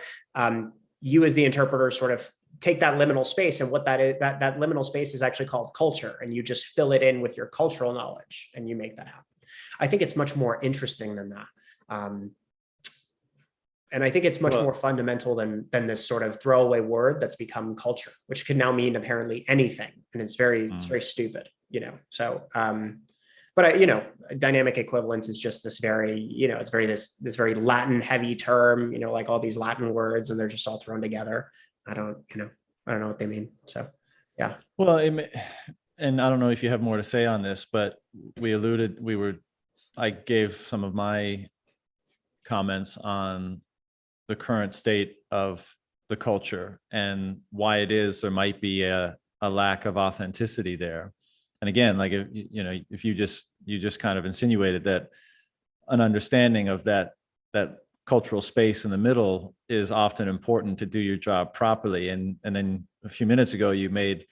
you as the interpreter sort of take that liminal space, and what that is, that liminal space is actually called culture, and you just fill it in with your cultural knowledge and you make that happen. I think it's much more interesting than that. And I think it's much more fundamental than this sort of throwaway word that's become culture, which can now mean apparently anything. And it's very stupid, So, but dynamic equivalence is just this very, it's very, this very Latin heavy term, like all these Latin words, and they're just all thrown together. I don't know what they mean. So, yeah.
Well, and I don't know if you have more to say on this, but I gave some of my comments on the current state of the culture and why it is there might be a lack of authenticity there. And again, like if you just kind of insinuated that an understanding of that cultural space in the middle is often important to do your job properly. And then a few minutes ago, you made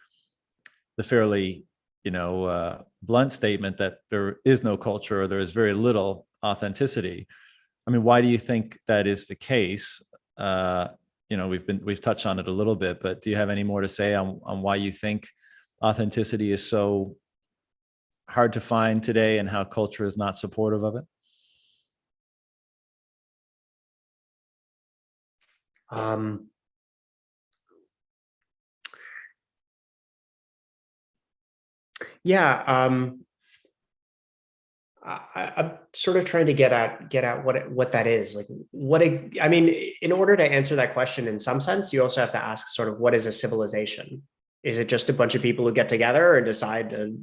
the fairly blunt statement that there is no culture, or there is very little authenticity. I mean, why do you think that is the case? We've touched on it a little bit, but do you have any more to say on why you think authenticity is so hard to find today, and how culture is not supportive of it?
I'm sort of trying to get at what that is. Like in order to answer that question, in some sense, you also have to ask sort of, what is a civilization? Is it just a bunch of people who get together and decide to,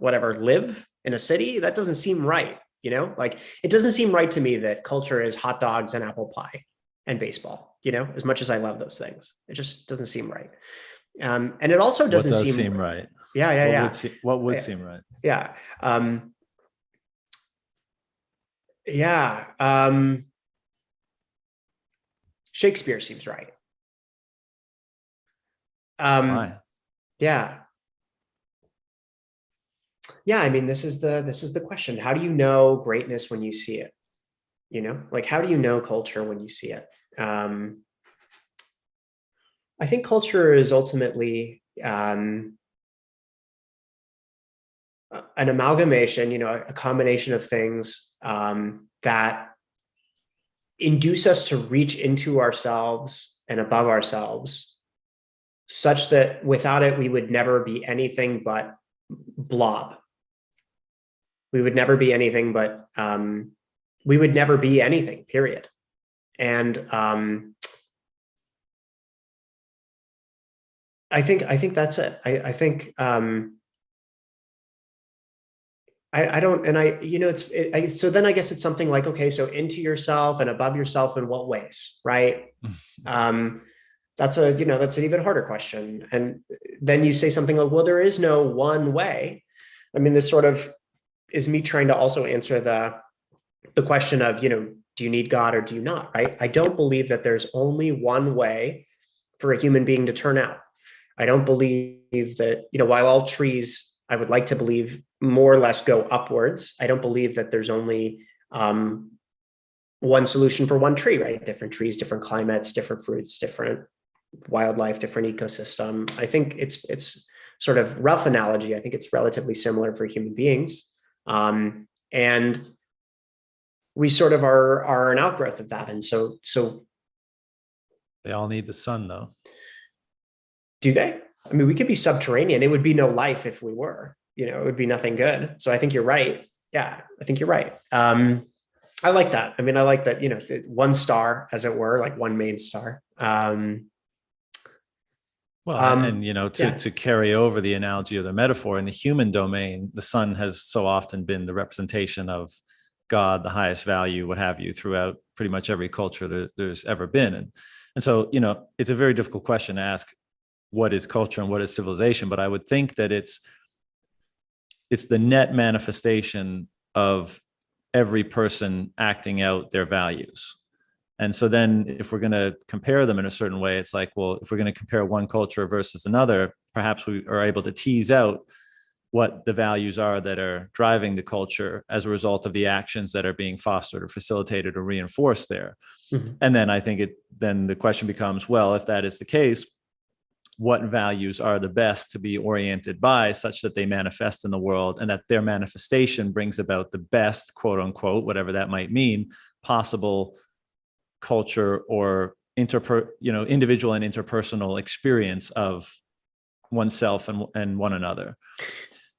live in a city? That doesn't seem right. Like, it doesn't seem right to me that culture is hot dogs and apple pie and baseball, as much as I love those things. It just doesn't seem right. And it also doesn't
seem right.
Yeah.
What would seem right?
Yeah. Shakespeare seems right.
Why?
Yeah. I mean, this is the question. How do you know greatness when you see it? Like, how do you know culture when you see it? I think culture is ultimately an amalgamation, a combination of things that induce us to reach into ourselves and above ourselves, such that without it, we would never be anything but blob. We would never be anything but, we would never be anything, period. And I think that's it. I think, so then I guess it's something like, okay, so into yourself and above yourself in what ways, right? That's an even harder question. And then you say something like, well, there is no one way. I mean, this sort of is me trying to also answer the question of, do you need God or do you not, right? I don't believe that there's only one way for a human being to turn out. I don't believe that, while all trees, I would like to believe, more or less go upwards, I don't believe that there's only one solution for one tree, right? Different trees, different climates, different fruits, different wildlife, different ecosystem. I think it's sort of rough analogy. I think it's relatively similar for human beings. And we sort of are an outgrowth of that. And so
they all need the sun, though.
Do they? I mean, we could be subterranean. It would be no life if we were, it would be nothing good. So I think you're right. Yeah, I think you're right. I like that. I mean, I like that, one star, as it were, like one main star.
Well, and
Yeah.
to carry over the analogy or the metaphor in the human domain, the sun has so often been the representation of God, the highest value, what have you, throughout pretty much every culture there's ever been. And so, it's a very difficult question to ask, what is culture and what is civilization? But I would think that it's the net manifestation of every person acting out their values. And so then if we're going to compare them in a certain way, it's like, well, if we're going to compare one culture versus another, perhaps we are able to tease out what the values are that are driving the culture as a result of the actions that are being fostered or facilitated or reinforced there.
Mm-hmm.
And then I think then the question becomes, well, if that is the case, what values are the best to be oriented by such that they manifest in the world, and that their manifestation brings about the best, quote unquote, whatever that might mean, possible culture or individual and interpersonal experience of oneself and one another.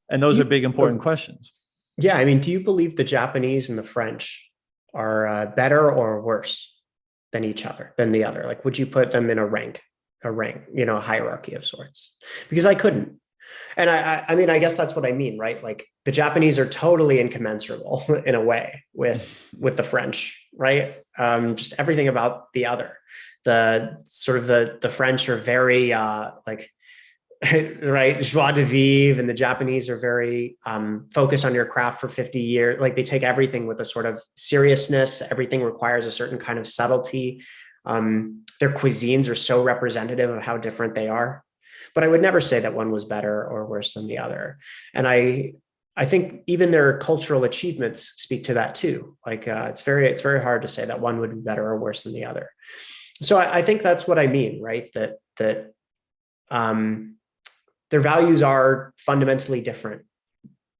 And those are big, important questions.
Yeah. I mean, do you believe the Japanese and the French are better or worse than each other, than the other? Like, would you put them in a hierarchy of sorts? Because I couldn't. And I mean, I guess that's what I mean, right? Like, the Japanese are totally incommensurable in a way with the French, right? Just everything about the other. The French are very right, joie de vivre, and the Japanese are very focused on your craft for 50 years. Like, they take everything with a sort of seriousness. Everything requires a certain kind of subtlety. Their cuisines are so representative of how different they are. But I would never say that one was better or worse than the other. And I think even their cultural achievements speak to that too. Like, it's very hard to say that one would be better or worse than the other. So I think that's what I mean, right? That their values are fundamentally different.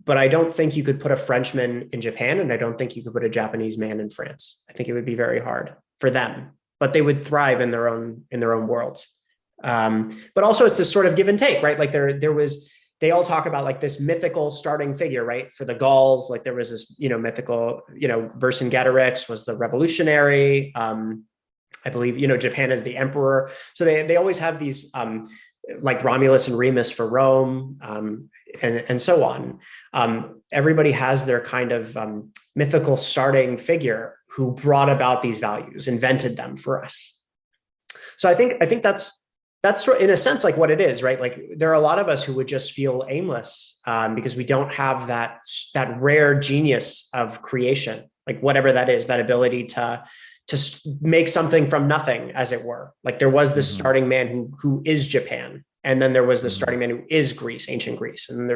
But I don't think you could put a Frenchman in Japan, and I don't think you could put a Japanese man in France. I think it would be very hard for them, but they would thrive in their own worlds. But also it's this sort of give and take, right? Like they all talk about like this mythical starting figure, right? For the Gauls, like there was this, mythical, Vercingetorix was the revolutionary. I believe, Japan is the emperor. So they always have these, like Romulus and Remus for Rome, and so on. Everybody has their kind of mythical starting figure who brought about these values, invented them for us. So I think that's in a sense like what it is, right? Like, there are a lot of us who would just feel aimless because we don't have that rare genius of creation, like whatever that is, that ability to make something from nothing, as it were. Like, there was this starting man who is Japan, and then there was the starting man who is Greece, ancient Greece, and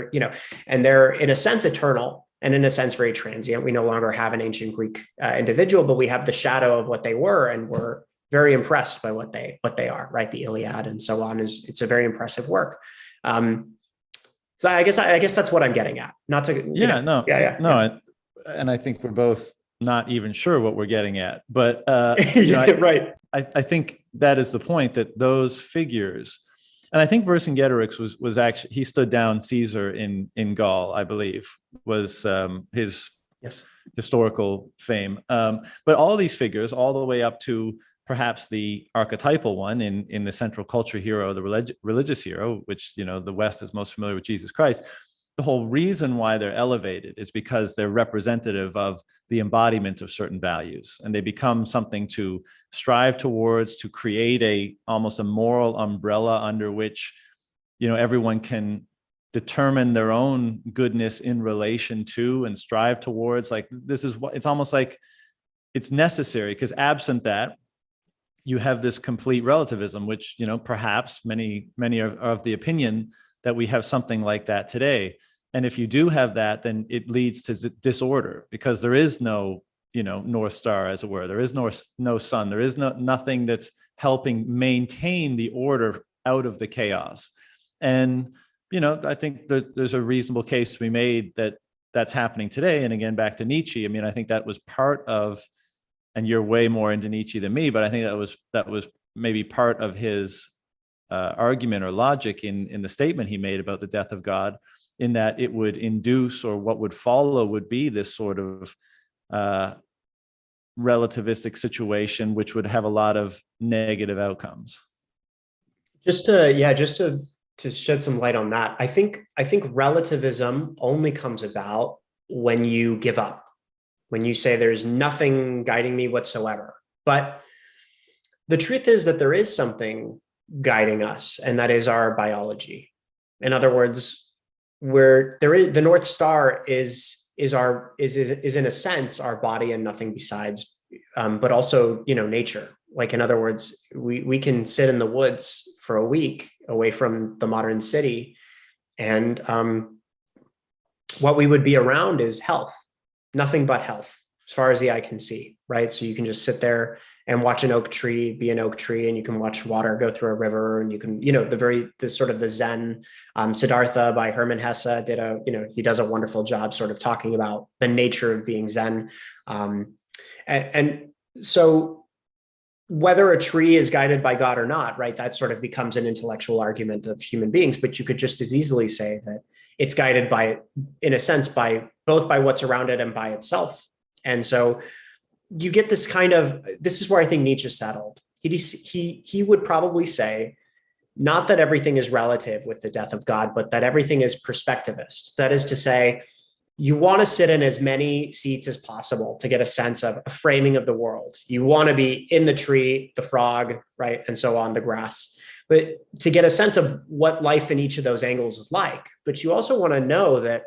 they're in a sense eternal, and in a sense very transient. We no longer have an ancient Greek individual, but we have the shadow of what they were, and we're very impressed by what they are, right? The Iliad and so on it's a very impressive work. So I guess that's what I'm getting at. Not to
and I think we're both not even sure what we're getting at, but
right.
I think that is the point, that those figures, and I think Vercingetorix was actually, he stood down Caesar in Gaul, I believe, was his historical fame. But all these figures, all the way up to perhaps the archetypal one in the central culture hero, the religious hero, which, the West is most familiar with, Jesus Christ. The whole reason why they're elevated is because they're representative of the embodiment of certain values, and they become something to strive towards, to create almost a moral umbrella under which, everyone can determine their own goodness in relation to and strive towards. Like, this is what it's almost like it's necessary, because absent that, you have this complete relativism, which, perhaps many are of the opinion that we have something like that today. And if you do have that, then it leads to disorder, because there is no, North Star, as it were. There is no sun. There is nothing that's helping maintain the order out of the chaos. And, I think there's a reasonable case to be made that that's happening today. And again, back to Nietzsche, I mean, I think that was part of, and you're way more into Nietzsche than me, but I think that was maybe part of his argument or logic in the statement he made about the death of God, in that it would induce, or what would follow would be this sort of relativistic situation, which would have a lot of negative outcomes.
To shed some light on that, I think relativism only comes about when you give up, when you say there's nothing guiding me whatsoever. But the truth is that there is something guiding us, and that is our biology. In other words, where there is the North Star is in a sense our body and nothing besides, but also nature. Like, in other words, we can sit in the woods for a week away from the modern city, and what we would be around is health, nothing but health, as far as the eye can see, right? So you can just sit there and watch an oak tree be an oak tree, and you can watch water go through a river, and you can, the sort of the Zen, Siddhartha by Hermann Hesse he does a wonderful job sort of talking about the nature of being Zen. And so whether a tree is guided by God or not, right, that sort of becomes an intellectual argument of human beings, but you could just as easily say that it's guided by, in a sense, by both by what's around it and by itself. And so you get this this is where I think Nietzsche settled. He would probably say, not that everything is relative with the death of God, but that everything is perspectivist. That is to say, you want to sit in as many seats as possible to get a sense of a framing of the world. You want to be in the tree, the frog, right, and so on, the grass, but to get a sense of what life in each of those angles is like. But you also want to know that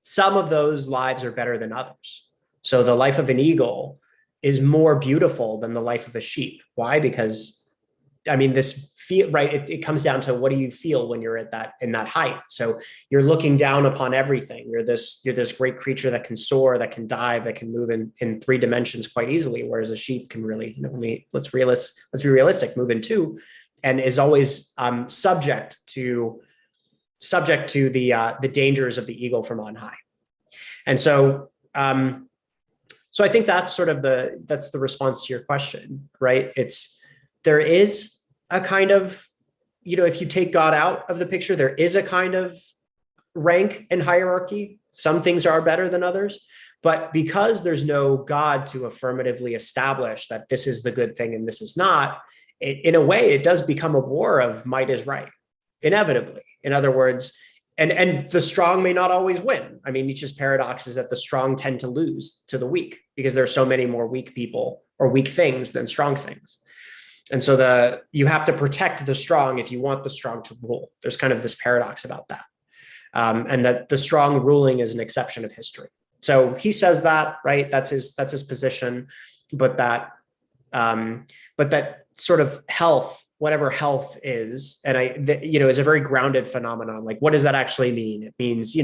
some of those lives are better than others. So the life of an eagle is more beautiful than the life of a sheep. Why? Because, it comes down to, what do you feel when you're in that height? So you're looking down upon everything. You're this great creature that can soar, that can dive, that can move in 3 dimensions quite easily, whereas a sheep can really, let's be realistic, move in 2, and is always subject to the dangers of the eagle from on high. And so so I think that's that's the response to your question, right? There is a kind of, if you take God out of the picture, there is a kind of rank and hierarchy. Some things are better than others, but because there's no God to affirmatively establish that this is the good thing and this is not, in a way, it does become a war of might is right, inevitably. In other words, and the strong may not always win. Nietzsche's paradox is that the strong tend to lose to the weak because there are so many more weak people or weak things than strong things. And so you have to protect the strong if you want the strong to rule. There's kind of this paradox about that. And that the strong ruling is an exception of history. So he says that, right? That's his position, but that sort of health, whatever health is, and is a very grounded phenomenon. Like, what does that actually mean? It means,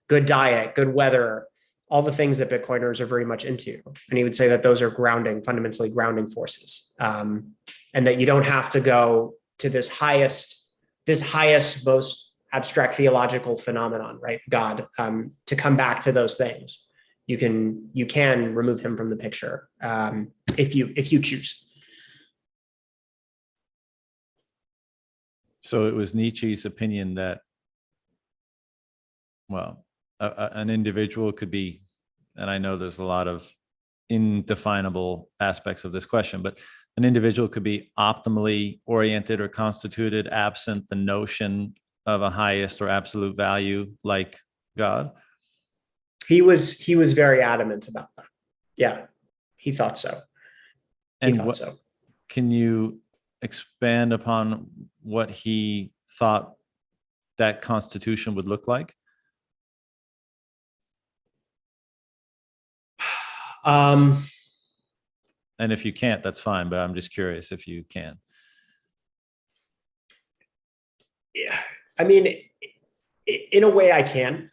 good diet, good weather, all the things that Bitcoiners are very much into. And he would say that those are fundamentally grounding forces. And that you don't have to go to this highest, most abstract theological phenomenon, right? God, to come back to those things. You can remove him from the picture if you choose.
So it was Nietzsche's opinion that, an individual could be, and I know there's a lot of indefinable aspects of this question, but an individual could be optimally oriented or constituted absent the notion of a highest or absolute value like God.
He was very adamant about that. Yeah, he thought so.
Can you expand upon what he thought that constitution would look like? And if you can't, that's fine, but I'm just curious if you can.
Yeah, in a way I can.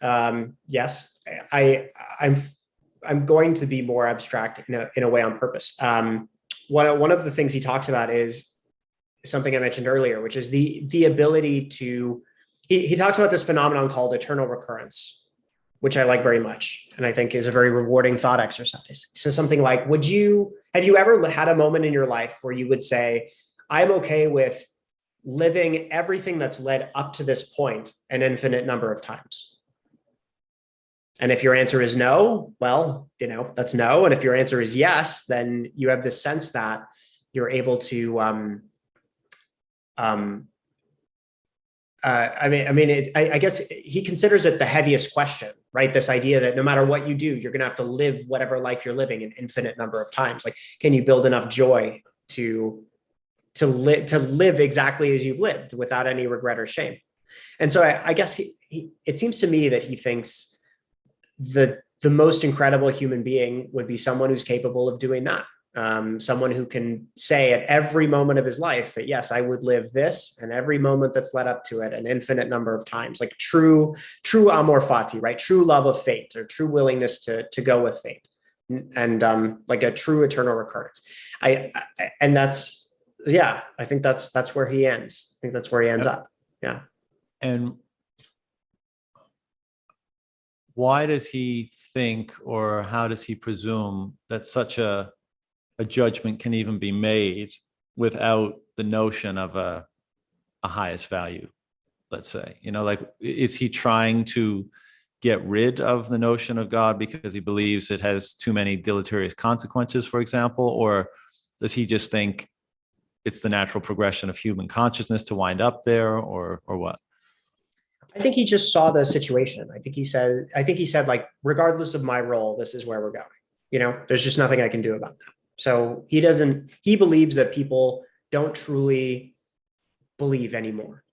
Yes, I'm going to be more abstract in a way on purpose. One of the things he talks about is something I mentioned earlier, which is the ability to, he talks about this phenomenon called eternal recurrence, which I like very much, and I think is a very rewarding thought exercise. He says something like, have you ever had a moment in your life where you would say, I'm okay with living everything that's led up to this point an infinite number of times? And if your answer is no, well, that's no. And if your answer is yes, then you have this sense that you're able to I guess he considers it the heaviest question, right? This idea that no matter what you do, you're going to have to live whatever life you're living an infinite number of times. Like, can you build enough joy to live exactly as you've lived without any regret or shame? And so I guess it seems to me that he thinks the most incredible human being would be someone who's capable of doing that. Someone who can say at every moment of his life that, yes, I would live this and every moment that's led up to it an infinite number of times, like true amor fati, right? True love of fate, or true willingness to go with fate, and like a true eternal recurrence. And that's, yeah, I think that's where he ends. I think that's where he ends up. Yeah.
And why does he think, or how does he presume that such a judgment can even be made without the notion of a highest value, let's say? Like, is he trying to get rid of the notion of God because he believes it has too many deleterious consequences, for example? Or does he just think it's the natural progression of human consciousness to wind up there, or what?
I think he just saw the situation. I think he said, like, regardless of my role, this is where we're going. There's just nothing I can do about that. So he believes that people don't truly believe anymore.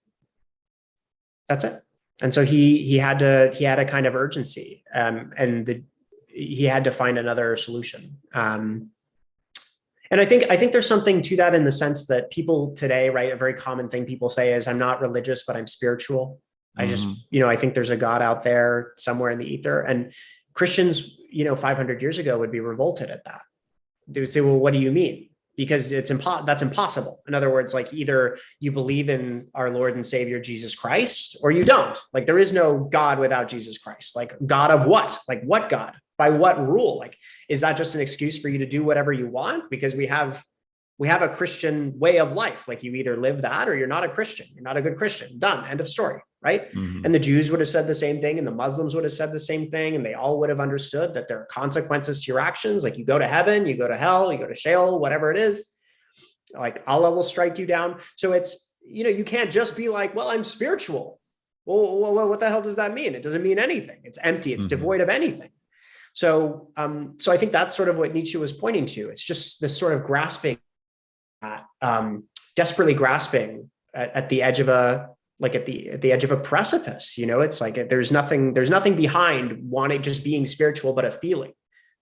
That's it. And so he had a kind of urgency, and he had to find another solution. And I think there's something to that in the sense that people today, right, a very common thing people say is, I'm not religious, but I'm spiritual. I just, I think there's a God out there somewhere in the ether. And Christians, 500 years ago would be revolted at that. They would say, well, what do you mean? Because that's impossible. In other words, like, either you believe in our Lord and Savior, Jesus Christ, or you don't. Like, there is no God without Jesus Christ. Like, God of what? Like, what God? By what rule? Like, is that just an excuse for you to do whatever you want? Because we have a Christian way of life. Like, you either live that or you're not a Christian. You're not a good Christian. Done. End of story. Right. Mm-hmm. And the Jews would have said the same thing, and the Muslims would have said the same thing. And they all would have understood that there are consequences to your actions. Like, you go to heaven, you go to hell, you go to Sheol, whatever it is. Like, Allah will strike you down. So it's, you can't just be like, well, I'm spiritual. Well, what the hell does that mean? It doesn't mean anything. It's empty. It's devoid of anything. So I think that's sort of what Nietzsche was pointing to. It's just this sort of grasping, desperately grasping at the edge of at the edge of a precipice. It's like, there's nothing behind wanting, just being spiritual, but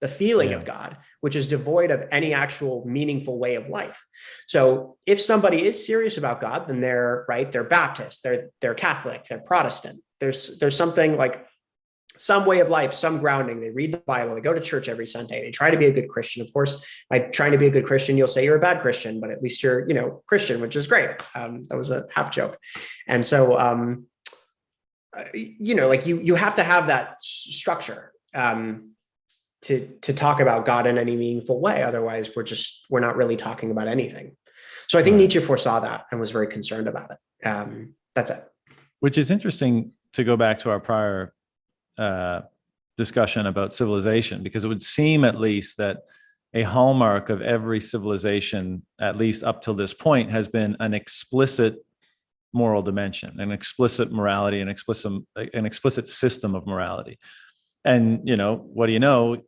the feeling of God, which is devoid of any actual meaningful way of life. So if somebody is serious about God, then they're Baptist, they're Catholic, they're Protestant. There's something, like, some way of life, some grounding. They read the Bible, they go to church every Sunday, they try to be a good Christian. Of course, by trying to be a good Christian, you'll say you're a bad Christian, but at least you're, Christian, which is great. That was a half joke. And so, like, you have to have that structure to talk about God in any meaningful way. Otherwise, we're not really talking about anything. So I think Nietzsche foresaw that and was very concerned about it. That's it.
Which is interesting, to go back to our prior discussion about civilization, because it would seem, at least, that a hallmark of every civilization, at least up till this point, has been an explicit moral dimension, an explicit morality, an explicit system of morality. And what do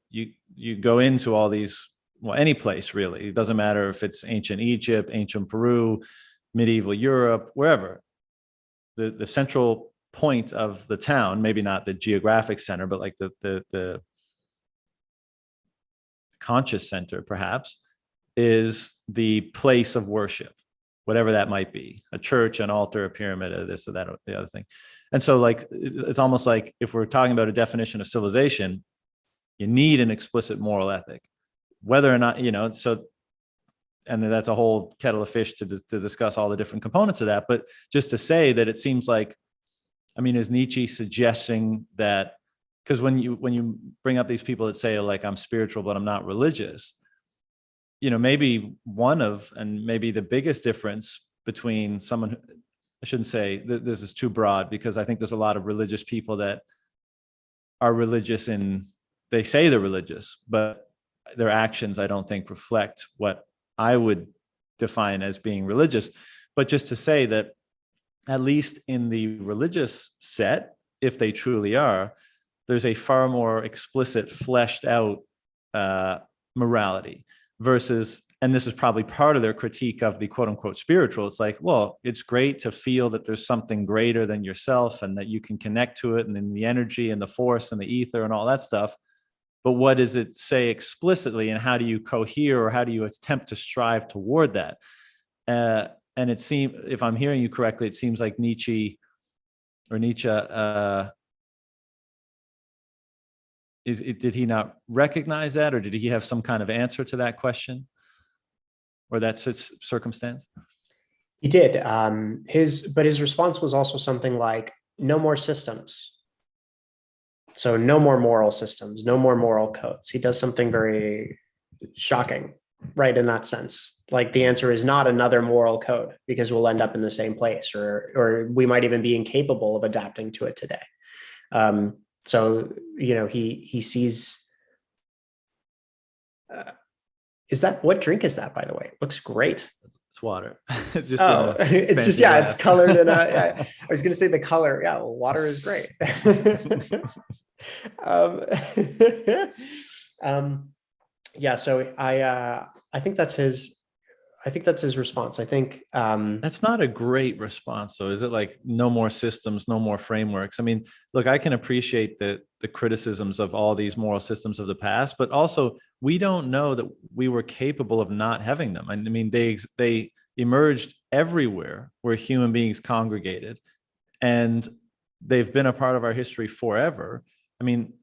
you go into all these, well, any place really. It doesn't matter if it's ancient Egypt, ancient Peru, medieval Europe, wherever. The central point of the town, maybe not the geographic center, but like the conscious center, perhaps, is the place of worship, whatever that might be, a church, an altar, a pyramid, or this or that, or the other thing. And so, like, it's almost like, if we're talking about a definition of civilization, you need an explicit moral ethic, whether or not, so, and then that's a whole kettle of fish to discuss all the different components of that. But just to say that it seems like, is Nietzsche suggesting that, because when you bring up these people that say, like, I'm spiritual, but I'm not religious, maybe and maybe the biggest difference between someone, I shouldn't say this is too broad, because I think there's a lot of religious people that are religious they say they're religious, but their actions, I don't think, reflect what I would define as being religious. But just to say that at least in the religious set, if they truly are, there's a far more explicit, fleshed out morality versus, and this is probably part of their critique of the quote unquote spiritual. It's like, well, it's great to feel that there's something greater than yourself and that you can connect to it, and then the energy and the force and the ether and all that stuff. But what does it say explicitly, and how do you cohere, or how do you attempt to strive toward that? And it seems, if I'm hearing you correctly, it seems like Nietzsche did he not recognize that, or did he have some kind of answer to that question or that circumstance?
He did. But his response was also something like, no more systems. So no more moral systems, no more moral codes. He does something very shocking, right? In that sense, like the answer is not another moral code, because we'll end up in the same place, or we might even be incapable of adapting to it today. So, he sees, what drink is that, by the way? It looks great.
It's water. It's just,
it's colored in I was going to say the color. Yeah. Well, water is great. Yeah. So I think that's his response. I think
that's not a great response, though, is it? Like, no more systems, no more frameworks. I mean, look, I can appreciate the criticisms of all these moral systems of the past, but also we don't know that we were capable of not having them. I mean, they emerged everywhere where human beings congregated, and they've been a part of our history forever. I mean,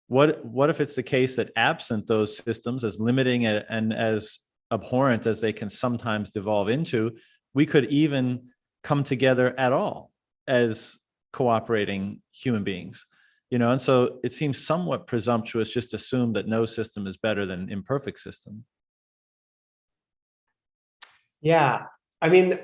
what if it's the case that absent those systems, as limiting and as abhorrent as they can sometimes devolve into, we could even come together at all as cooperating human beings, and so it seems somewhat presumptuous just to assume that no system is better than imperfect system.
Yeah. I mean,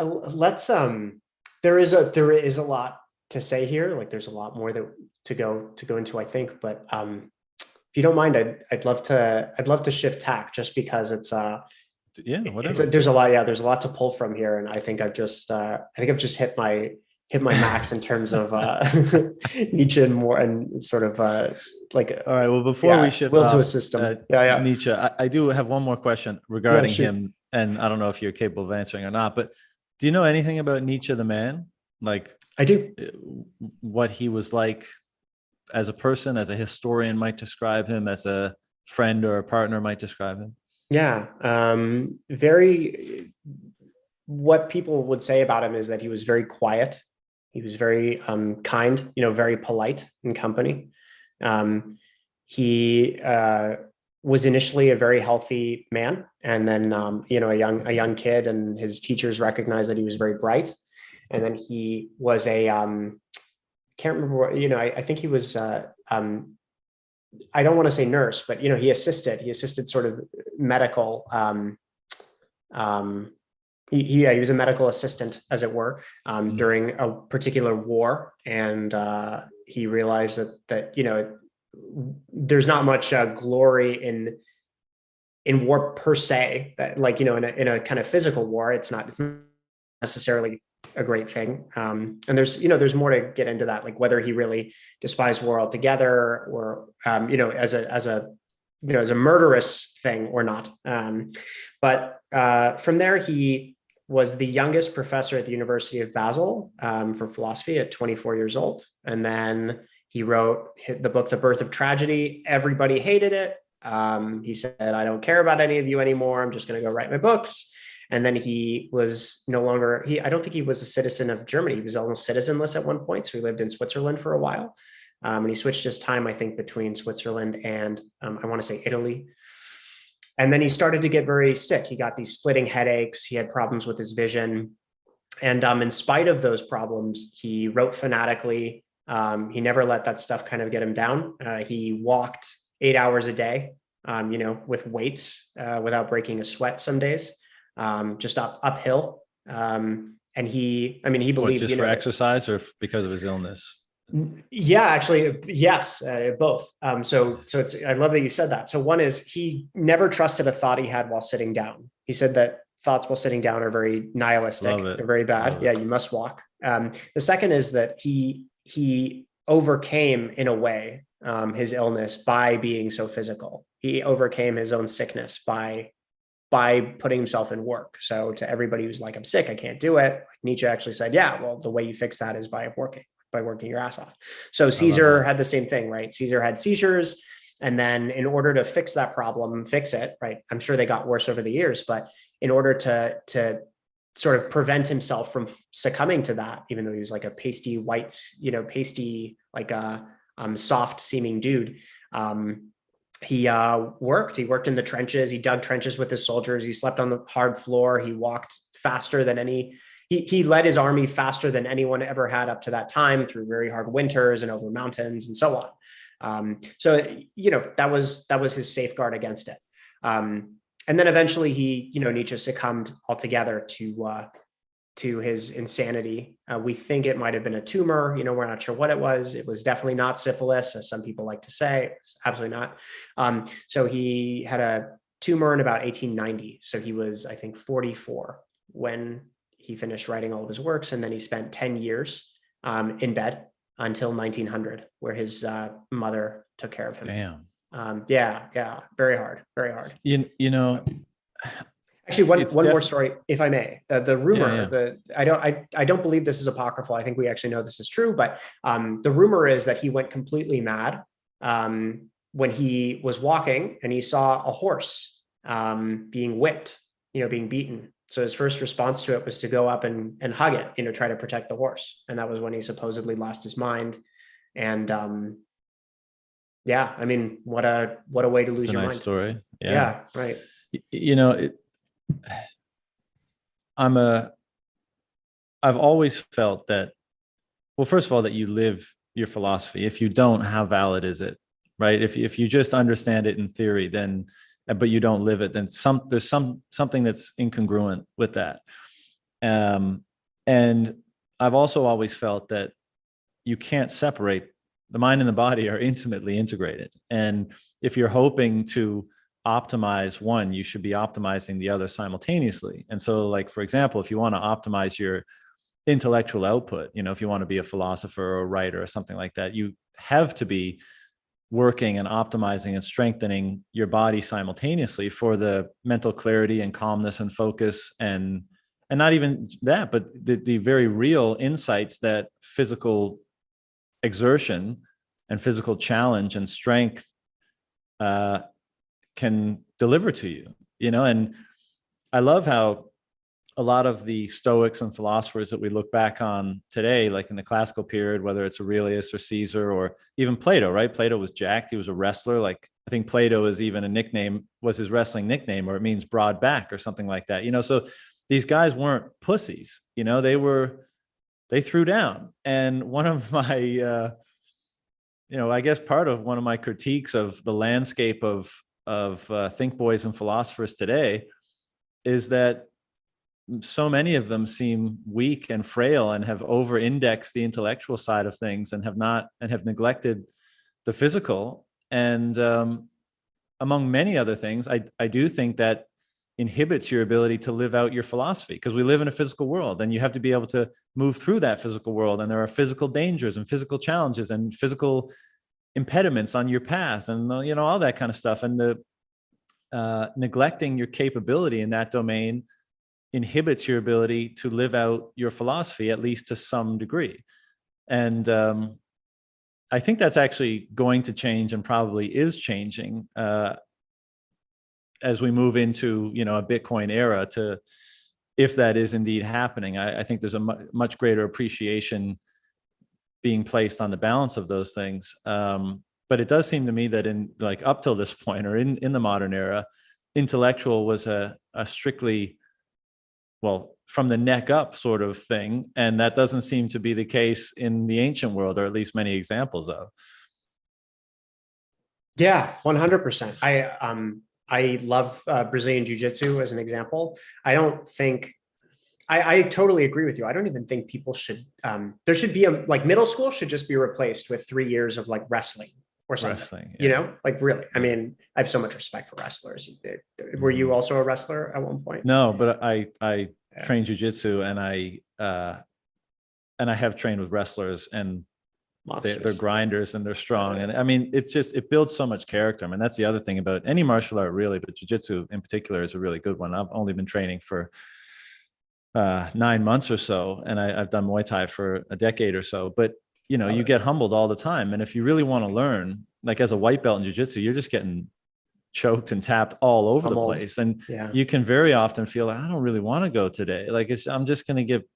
there is a lot to say here. Like, there's a lot more to go into, I think, but if you don't mind, I'd love to shift tack, just because it's
whatever.
There's a lot to pull from here, and I think I've just hit my max in terms of Nietzsche and more, and sort of like. All
right. Well, before we shift
to a system,
Nietzsche, I do have one more question regarding him, and I don't know if you're capable of answering or not. But do you know anything about Nietzsche the man? Like,
I do.
What he was like as a person, as a historian might describe him, as a friend or a partner might describe him.
Yeah. What people would say about him is that he was very quiet. He was very kind, very polite in company. He was initially a very healthy man, and then a young kid, and his teachers recognized that he was very bright. And then he was can't remember what, I think he was I don't want to say nurse, but he assisted sort of medical he was a medical assistant, as it were, during a particular war, and he realized that there's not much glory in war per se, that in a kind of physical war, it's not necessarily a great thing, and there's more to get into that, like whether he really despised war altogether, or as a murderous thing or not, but from there he was the youngest professor at the University of Basel for philosophy at 24 years old. And then he wrote the book, The Birth of Tragedy. Everybody hated it. He said, I don't care about any of you anymore. I'm just going to go write my books. And then he was no longer, I don't think he was a citizen of Germany. He was almost citizenless at one point. So he lived in Switzerland for a while. And he switched his time, I think, between Switzerland and I want to say Italy. And then he started to get very sick. He got these splitting headaches. He had problems with his vision. And in spite of those problems, he wrote fanatically. He never let that stuff kind of get him down. He walked 8 hours a day, with weights without breaking a sweat some days, just uphill. And he believed
just for exercise or because of his illness?
Yeah, actually, yes, both. So it's, I love that you said that. So one is, he never trusted a thought he had while sitting down. He said that thoughts while sitting down are very nihilistic. They're very bad. Yeah, you must walk. The second is that he overcame, in a way, his illness by being so physical. He overcame his own sickness by putting himself in work. So to everybody who's like, I'm sick, I can't do it, like Nietzsche actually said, yeah, well, the way you fix that is by working your ass off. So Caesar had the same thing, right? Caesar had seizures. And then in order to fix that problem, fix it, right? I'm sure they got worse over the years, but in order to sort of prevent himself from succumbing to that, even though he was like a pasty white, pasty, like a soft seeming dude, he worked in the trenches. He dug trenches with his soldiers. He slept on the hard floor. He walked faster than he led his army faster than anyone ever had up to that time, through very hard winters and over mountains and so on. So that was his safeguard against it. And then eventually Nietzsche succumbed altogether to his insanity. We think it might have been a tumor. We're not sure what it was. It was definitely not syphilis, as some people like to say. It was absolutely not. So he had a tumor in about 1890. So he was, I think, 44 when he finished writing all of his works. And then he spent 10 years in bed until 1900, where his mother took care of him.
Damn.
Yeah. Very hard. Actually, one more story, if I may. The rumor, I don't believe this is apocryphal. I think we actually know this is true, but the rumor is that he went completely mad when he was walking and he saw a horse being whipped, being beaten. So his first response to it was to go up and hug it, try to protect the horse. And that was when he supposedly lost his mind. And what a way to lose your mind.
Nice story.
Yeah, right.
I've always felt that, well, first of all, that you live your philosophy. If you don't, how valid is it, right? If you just understand it in theory, then, but you don't live it, then there's something that's incongruent with that. And I've also always felt that you can't separate. The mind and the body are intimately integrated. And if you're hoping to optimize one, you should be optimizing the other simultaneously. And so, like, for example, if you want to optimize your intellectual output, if you want to be a philosopher or a writer or something like that, you have to be working and optimizing and strengthening your body simultaneously for the mental clarity and calmness and focus, and not even that, but the very real insights that physical exertion and physical challenge and strength can deliver to you, and I love how a lot of the Stoics and philosophers that we look back on today, like in the classical period, whether it's Aurelius or Caesar or even Plato, right? Plato was jacked. He was a wrestler. Like, I think Plato is even was his wrestling nickname, or it means broad back or something like that. So these guys weren't pussies, they threw down. And one of my, I guess part of one of my critiques of the landscape of think boys and philosophers today is that so many of them seem weak and frail and have over-indexed the intellectual side of things and have neglected the physical. And among many other things, I do think that inhibits your ability to live out your philosophy, because we live in a physical world and you have to be able to move through that physical world. And there are physical dangers and physical challenges and physical impediments on your path and, all that kind of stuff. And the neglecting your capability in that domain inhibits your ability to live out your philosophy, at least to some degree. And I think that's actually going to change, and probably is changing as we move into, a Bitcoin era, if that is indeed happening. I think there's a much greater appreciation being placed on the balance of those things. But it does seem to me that up till this point, or in the modern era, intellectual was a strictly, well, from the neck up sort of thing. And that doesn't seem to be the case in the ancient world, or at least many examples of.
Yeah, 100%. I love Brazilian Jiu-Jitsu as an example. I totally agree with you. I don't even think people should, there should be middle school should just be replaced with 3 years of wrestling or something, really. I mean, I have so much respect for wrestlers. Were you also a wrestler at one point?
No, but I trained jiu-jitsu, and and I have trained with wrestlers, and they're
Monsters.
grinders and they're strong. And I mean, it builds so much character. I mean, that's the other thing about any martial art really, but jiu-jitsu in particular is a really good one. I've only been training for 9 months or so, and I've done Muay Thai for a decade or so, but you know, you get humbled all the time. And if you really want to learn, like as a white belt in jiu-jitsu, you're just getting choked and tapped all over the place. And you can very often feel like, I don't really want to go today. Like I'm just going to get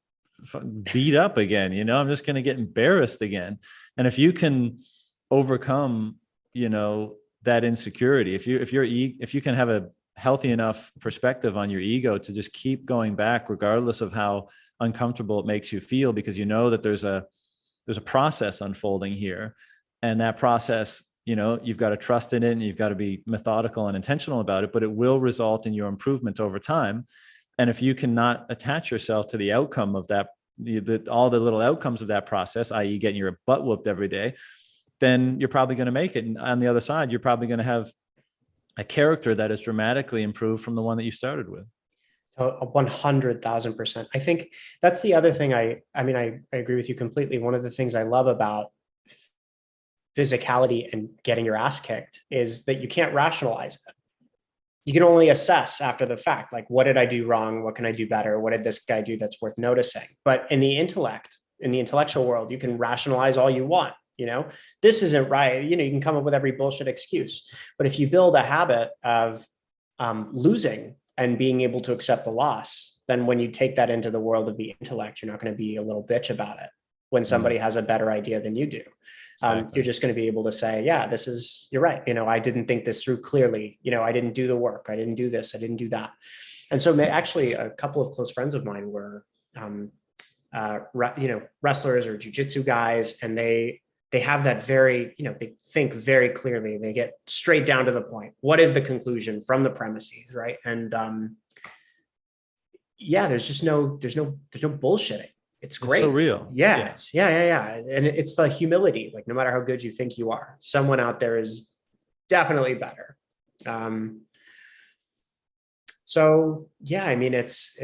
beat up again. You know, I'm just going to get embarrassed again. And if you can overcome, you know, that insecurity, if you can have a healthy enough perspective on your ego to just keep going back, regardless of how uncomfortable it makes you feel, because you know that there's a process unfolding here, and that process, you know, you've got to trust in it, and you've got to be methodical and intentional about it, but it will result in your improvement over time. And if you cannot attach yourself to the outcome of that, all the little outcomes of that process, i.e. getting your butt whooped every day, then you're probably going to make it. And on the other side, you're probably going to have a character that is dramatically improved from the one that you started with.
100,000%. I think that's the other thing. I mean, I agree with you completely. One of the things I love about physicality and getting your ass kicked is that you can't rationalize it. You can only assess after the fact, like, what did I do wrong? What can I do better? What did this guy do that's worth noticing? But in the intellectual world, you can rationalize all you want. You know, this isn't right. You know, you can come up with every bullshit excuse. But if you build a habit of losing and being able to accept the loss, then when you take that into the world of the intellect, you're not going to be a little bitch about it when somebody has a better idea than you do. Exactly. You're just going to be able to say, yeah, you're right. You know, I didn't think this through clearly. You know, I didn't do the work. I didn't do this. I didn't do that. And so actually a couple of close friends of mine were, wrestlers or jujitsu guys, and they have that very, you know, they think very clearly. They get straight down to the point. What is the conclusion from the premises, right? And there's no bullshitting. It's great.
It's so real.
Yeah. And it's the humility. Like, no matter how good you think you are, someone out there is definitely better. So yeah, I mean, it's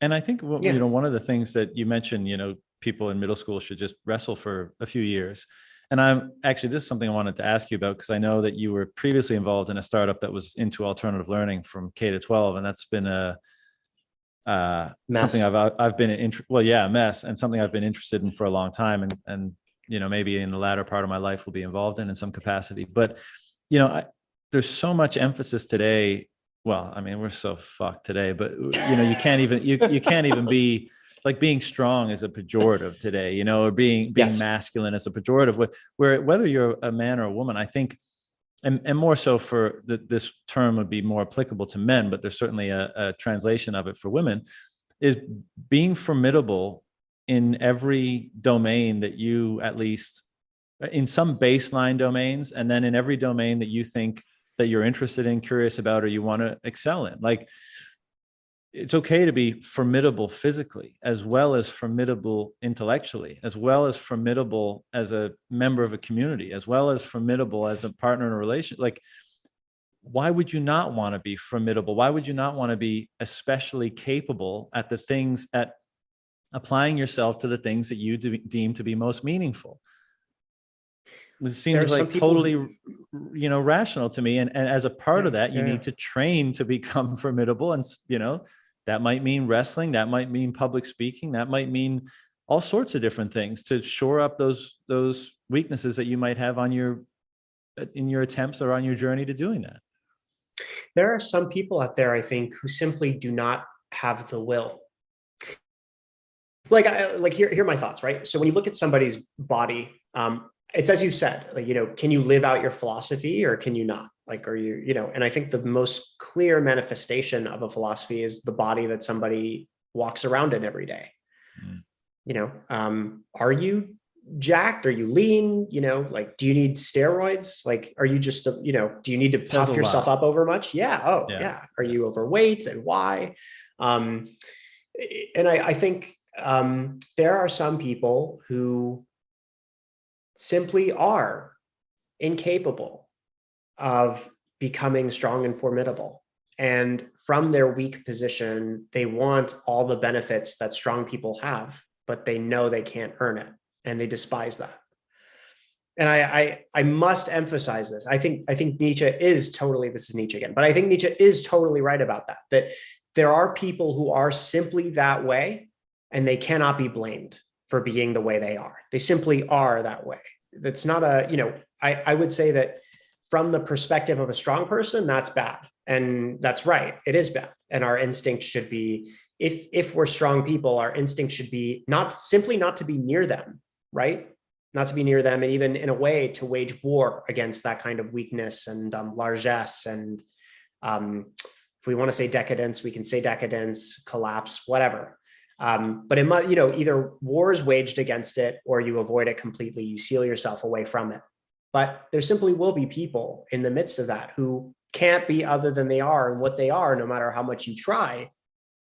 and
I think, you know, one of the things that you mentioned, you know, people in middle school should just wrestle for a few years. And this is something I wanted to ask you about, because I know that you were previously involved in a startup that was into alternative learning from K to 12. And that's been something I've been a mess, and something I've been interested in for a long time. And, you know, maybe in the latter part of my life will be involved in some capacity. But, you know, there's so much emphasis today. Well, I mean, we're so fucked today, but you know, you can't even be like, being strong is a pejorative today, you know, or being masculine is a pejorative, whether you're a man or a woman, I think, and more so for this term would be more applicable to men, but there's certainly a translation of it for women, is being formidable in every domain that you, at least in some baseline domains, and then in every domain that you think that you're interested in, curious about, or you want to excel in. Like, it's okay to be formidable physically, as well as formidable intellectually, as well as formidable as a member of a community, as well as formidable as a partner in a relationship. Like, why would you not want to be formidable? Why would you not want to be especially capable at the things, at applying yourself to the things that you deem to be most meaningful? It seems like totally, you know, rational to me. And as a part of that, you need to train to become formidable. And, you know, that might mean wrestling. That might mean public speaking. That might mean all sorts of different things to shore up those weaknesses that you might have in your attempts or on your journey to doing that.
There are some people out there, I think, who simply do not have the will. Like here are my thoughts, right? So when you look at somebody's body, it's, as you said, like, you know, can you live out your philosophy or can you not? Like, are you, you know, and I think the most clear manifestation of a philosophy is the body that somebody walks around in every day. You know, are you jacked? Are you lean? You know, like, do you need steroids? Like, are you just, you know, do you need to puff yourself up over much? Yeah. Oh yeah. Are you overweight, and why? And I think there are some people who simply are incapable of becoming strong and formidable. And from their weak position, they want all the benefits that strong people have, but they know they can't earn it, and they despise that. And I must emphasize this. I think Nietzsche is totally, this is Nietzsche again, but I think Nietzsche is totally right about that there are people who are simply that way, and they cannot be blamed for being the way they are. They simply are that way. That's not I would say that from the perspective of a strong person, that's bad. And that's right. It is bad. And our instinct should be, if we're strong people, our instinct should be not to be near them, right? Not to be near them, and even in a way to wage war against that kind of weakness and largesse. And if we want to say decadence, we can say decadence, collapse, whatever. But it must, either war is waged against it, or you avoid it completely. You seal yourself away from it. But there simply will be people in the midst of that who can't be other than they are, and what they are, no matter how much you try,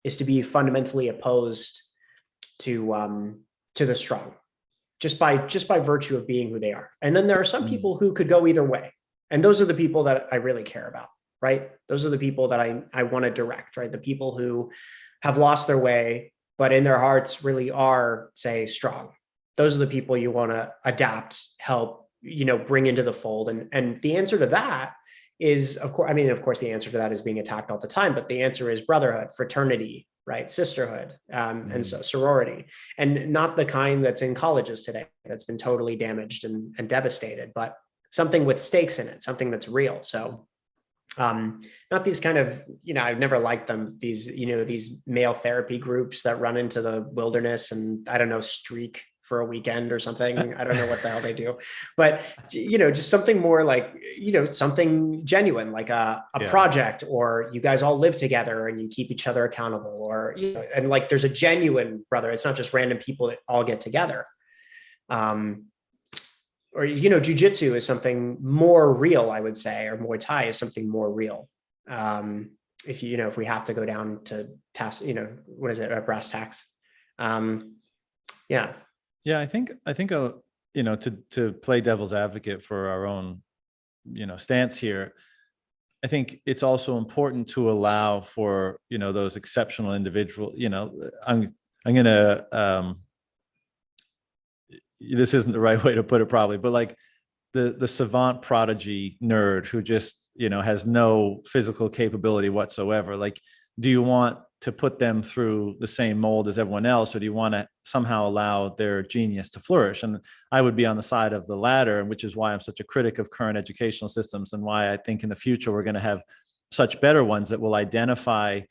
is to be fundamentally opposed to the strong. Just by virtue of being who they are. And then there are some people who could go either way. And those are the people that I really care about, right? Those are the people that I want to direct, right? The people who have lost their way, but in their hearts really are, say, strong. Those are the people you want to adapt, help, bring into the fold. And the answer to that is, of course, the answer to that is being attacked all the time, but the answer is brotherhood, fraternity, right? Sisterhood, and so sorority, and not the kind that's in colleges today that's been totally damaged and devastated, but something with stakes in it, something that's real. So not these kind of, I've never liked them, these male therapy groups that run into the wilderness and, I don't know, streak for a weekend or something. I don't know what the hell they do, but just something more like, something genuine, like a project, or you guys all live together and you keep each other accountable, or, and like, there's a genuine brother. It's not just random people that all get together. Or, jujitsu is something more real, I would say, or Muay Thai is something more real. If we have to go down to task, what is it? Brass tacks. Yeah.
Yeah, I think to play devil's advocate for our own, stance here, I think it's also important to allow for, those exceptional individual, I'm going to, this isn't the right way to put it probably, but like the savant prodigy nerd who just, has no physical capability whatsoever. Like, do you want to put them through the same mold as everyone else, or do you want to somehow allow their genius to flourish? And I would be on the side of the latter, which is why I'm such a critic of current educational systems, and why I think in the future we're going to have such better ones that will identify,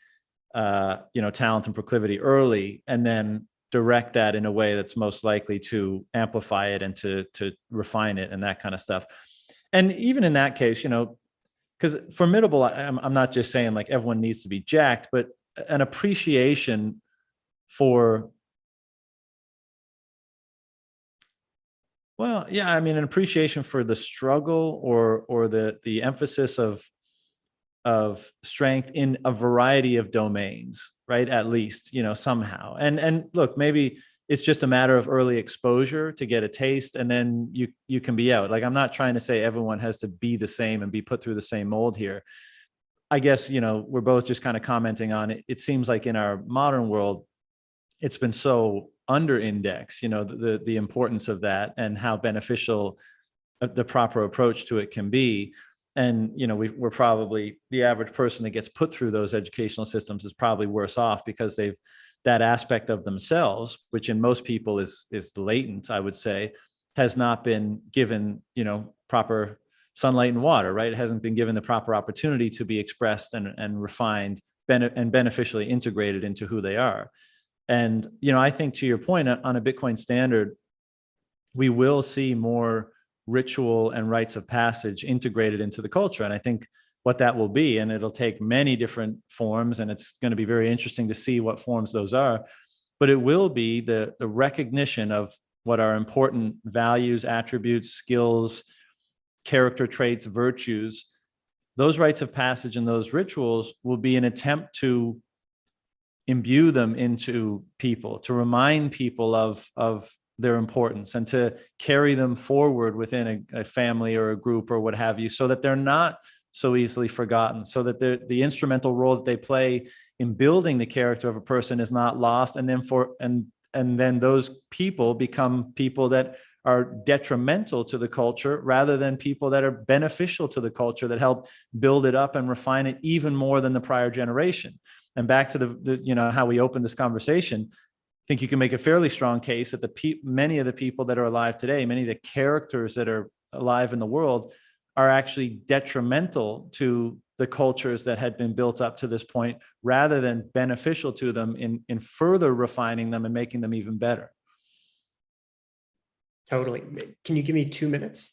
talent and proclivity early, and then direct that in a way that's most likely to amplify it and to refine it and that kind of stuff. And even in that case, because formidable, I'm not just saying like everyone needs to be jacked, but an appreciation for, an appreciation for the struggle or the emphasis of strength in a variety of domains, right? At least, somehow. And look, maybe it's just a matter of early exposure to get a taste, and then you can be out. Like, I'm not trying to say everyone has to be the same and be put through the same mold here. I guess, we're both just kind of commenting on it. It seems like in our modern world, it's been so under indexed, the importance of that and how beneficial the proper approach to it can be. And, we're probably, the average person that gets put through those educational systems is probably worse off because that aspect of themselves, which in most people is latent, I would say, has not been given, proper sunlight and water, right? It hasn't been given the proper opportunity to be expressed and refined and beneficially integrated into who they are. And, I think to your point, on a Bitcoin standard, we will see more ritual and rites of passage integrated into the culture. And I think what that will be, and it'll take many different forms, and it's going to be very interesting to see what forms those are, but it will be the recognition of what are important values, attributes, skills, character traits, virtues. Those rites of passage and those rituals will be an attempt to imbue them into people, to remind people of their importance, and to carry them forward within a family or a group or what have you, so that they're not so easily forgotten, so that the instrumental role that they play in building the character of a person is not lost, and and then those people become people that are detrimental to the culture rather than people that are beneficial to the culture, that help build it up and refine it even more than the prior generation. And back to the how we opened this conversation, I think you can make a fairly strong case that many of the people that are alive today, many of the characters that are alive in the world, are actually detrimental to the cultures that had been built up to this point, rather than beneficial to them in further refining them and making them even better.
Totally. Can you give me 2 minutes?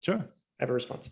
Sure.
I have a response.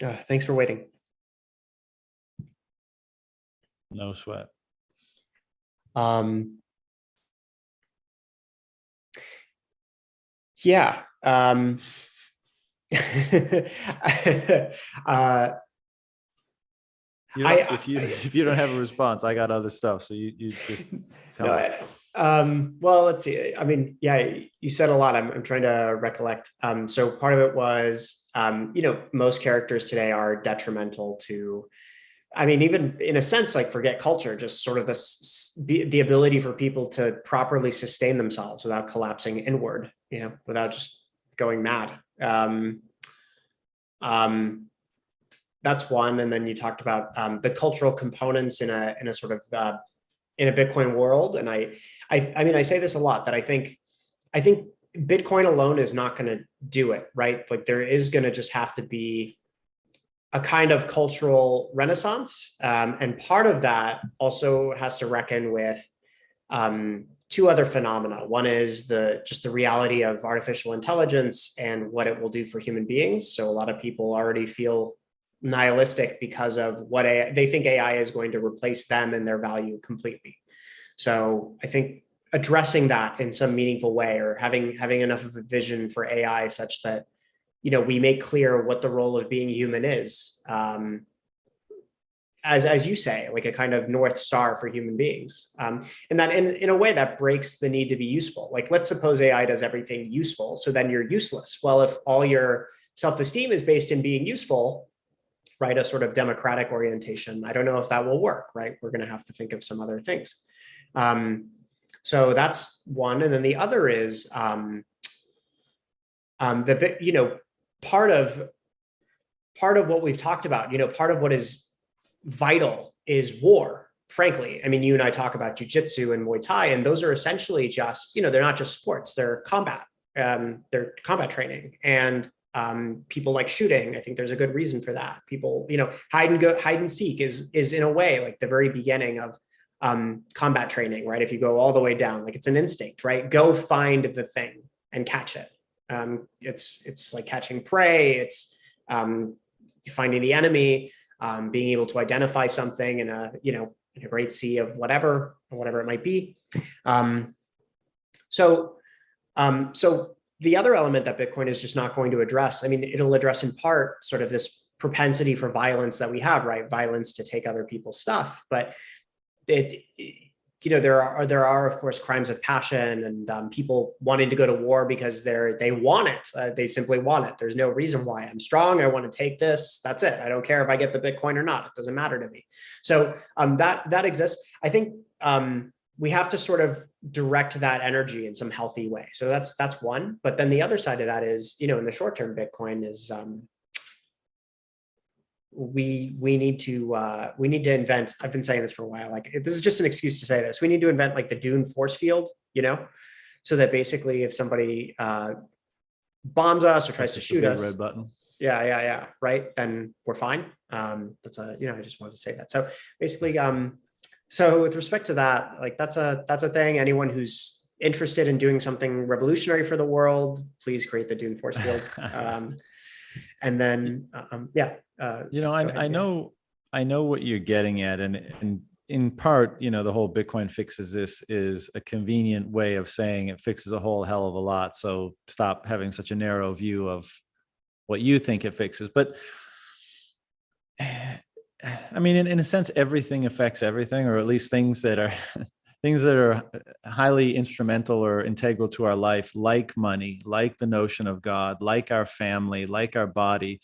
Thanks for waiting.
No sweat.
Yeah.
If you don't have a response, I got other stuff. So you just tell me.
Well, let's see. I mean, yeah, you said a lot. I'm trying to recollect. So part of it was, most characters today are detrimental to, I mean, even in a sense, like forget culture, just sort of the ability for people to properly sustain themselves without collapsing inward, without just going mad. That's one. And then you talked about the cultural components in a sort of in a Bitcoin world. And I mean, I say this a lot, that I think Bitcoin alone is not going to do it, right? Like there is going to just have to be a kind of cultural renaissance. And part of that also has to reckon with two other phenomena. One is just the reality of artificial intelligence and what it will do for human beings. So a lot of people already feel nihilistic because of what they think AI is going to replace them and their value completely. So I think addressing that in some meaningful way, or having enough of a vision for AI such that, we make clear what the role of being human is, as you say, like a kind of North Star for human beings. And that in a way that breaks the need to be useful. Like, let's suppose AI does everything useful, so then you're useless. Well, if all your self-esteem is based in being useful, right, a sort of democratic orientation, I don't know if that will work, right? We're going to have to think of some other things. So that's one. And then the other is part of what we've talked about, part of what is vital is war, frankly. I mean, you and I talk about jujitsu and Muay Thai, and those are essentially just, they're not just sports, they're combat. They're combat training. And people like shooting. I think there's a good reason for that. People, hide and seek is in a way like the very beginning of combat training, right? If you go all the way down, like it's an instinct, right? Go find the thing and catch it. It's like catching prey. It's finding the enemy, being able to identify something in a great sea of whatever it might be. So the other element that Bitcoin is just not going to address, I mean, it'll address in part sort of this propensity for violence that we have, right? Violence to take other people's stuff, but there are of course crimes of passion and people wanting to go to war because they want it. They simply want it. There's no reason why. I'm strong. I want to take this. That's it. I don't care if I get the Bitcoin or not. It doesn't matter to me. So that exists. I think we have to sort of direct that energy in some healthy way. So that's one. But then the other side of that is, in the short term, Bitcoin is we need to invent. I've been saying this for a while. Like, this is just an excuse to say this. We need to invent like the Dune force field, so that basically if somebody bombs us or tries to shoot us,
red button.
Yeah. Right. Then we're fine. I just wanted to say that. So basically, so with respect to that, like that's a thing. Anyone who's interested in doing something revolutionary for the world, please create the Dune force field. And then,
I know what you're getting at, and in part, the whole Bitcoin fixes this is a convenient way of saying it fixes a whole hell of a lot. So stop having such a narrow view of what you think it fixes. But I mean, in a sense, everything affects everything, or at least things that are things that are highly instrumental or integral to our life, like money, like the notion of God, like our family, like our body.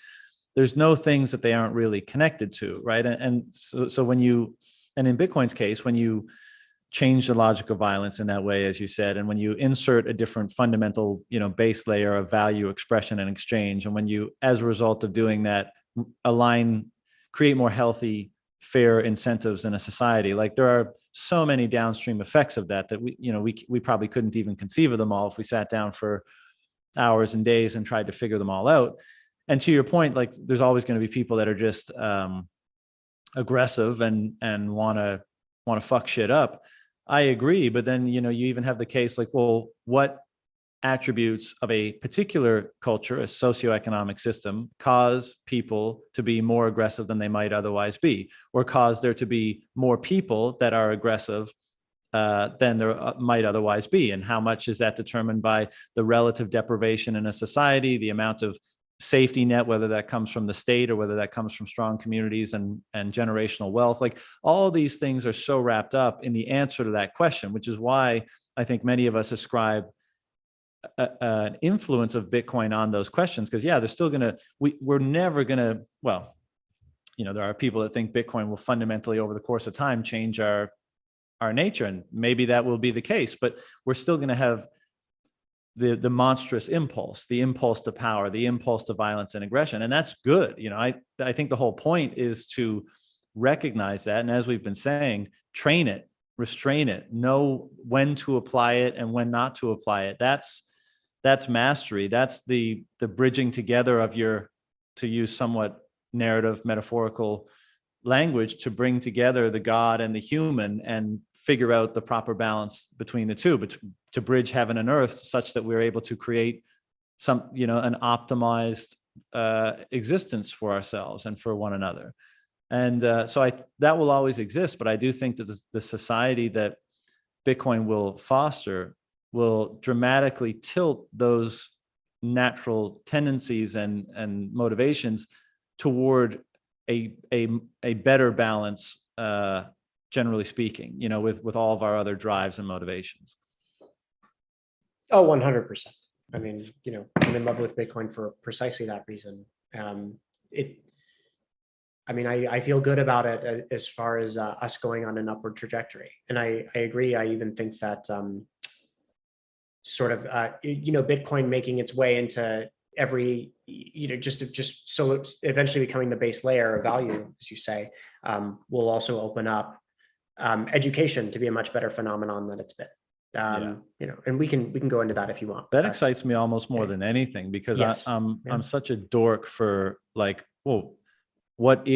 There's no things that they aren't really connected to, right? And so when in Bitcoin's case, when you change the logic of violence in that way, as you said, and when you insert a different fundamental, base layer of value, expression, and exchange, and when you, as a result of doing that, create more healthy, fair incentives in a society, like there are so many downstream effects of that we probably couldn't even conceive of them all if we sat down for hours and days and tried to figure them all out. And to your point, like there's always going to be people that are just aggressive and want to fuck shit up. I agree, but then you even have the case like, well, what attributes of a particular culture, a socioeconomic system, cause people to be more aggressive than they might otherwise be, or cause there to be more people that are aggressive than there might otherwise be? And how much is that determined by the relative deprivation in a society, the amount of safety net, whether that comes from the state or whether that comes from strong communities and generational wealth? Like all these things are so wrapped up in the answer to that question, which is why I think many of us ascribe an influence of Bitcoin on those questions. Because they're still we're never gonna, there are people that think Bitcoin will fundamentally over the course of time change our nature, and maybe that will be the case, but we're still going to have the monstrous impulse, the impulse to power, the impulse to violence and aggression. And that's good. I think the whole point is to recognize that. And as we've been saying, train it, restrain it, know when to apply it and when not to apply it. That's mastery. That's the bridging together of to use somewhat narrative, metaphorical language, to bring together the God and the human and figure out the proper balance between the two, but to bridge heaven and earth such that we're able to create an optimized existence for ourselves and for one another. And so that will always exist. But I do think that the society that Bitcoin will foster will dramatically tilt those natural tendencies and motivations toward a better balance, generally speaking, with all of our other drives and motivations.
Oh, 100%. I mean, I'm in love with Bitcoin for precisely that reason. I feel good about it as far as us going on an upward trajectory. And I agree. I even think that Bitcoin making its way into every, just so it's eventually becoming the base layer of value, as you say, will also open up education to be a much better phenomenon than it's been. And we can go into that if you want.
That excites me almost more than anything, because
yes.
I'm such a dork for like, well, what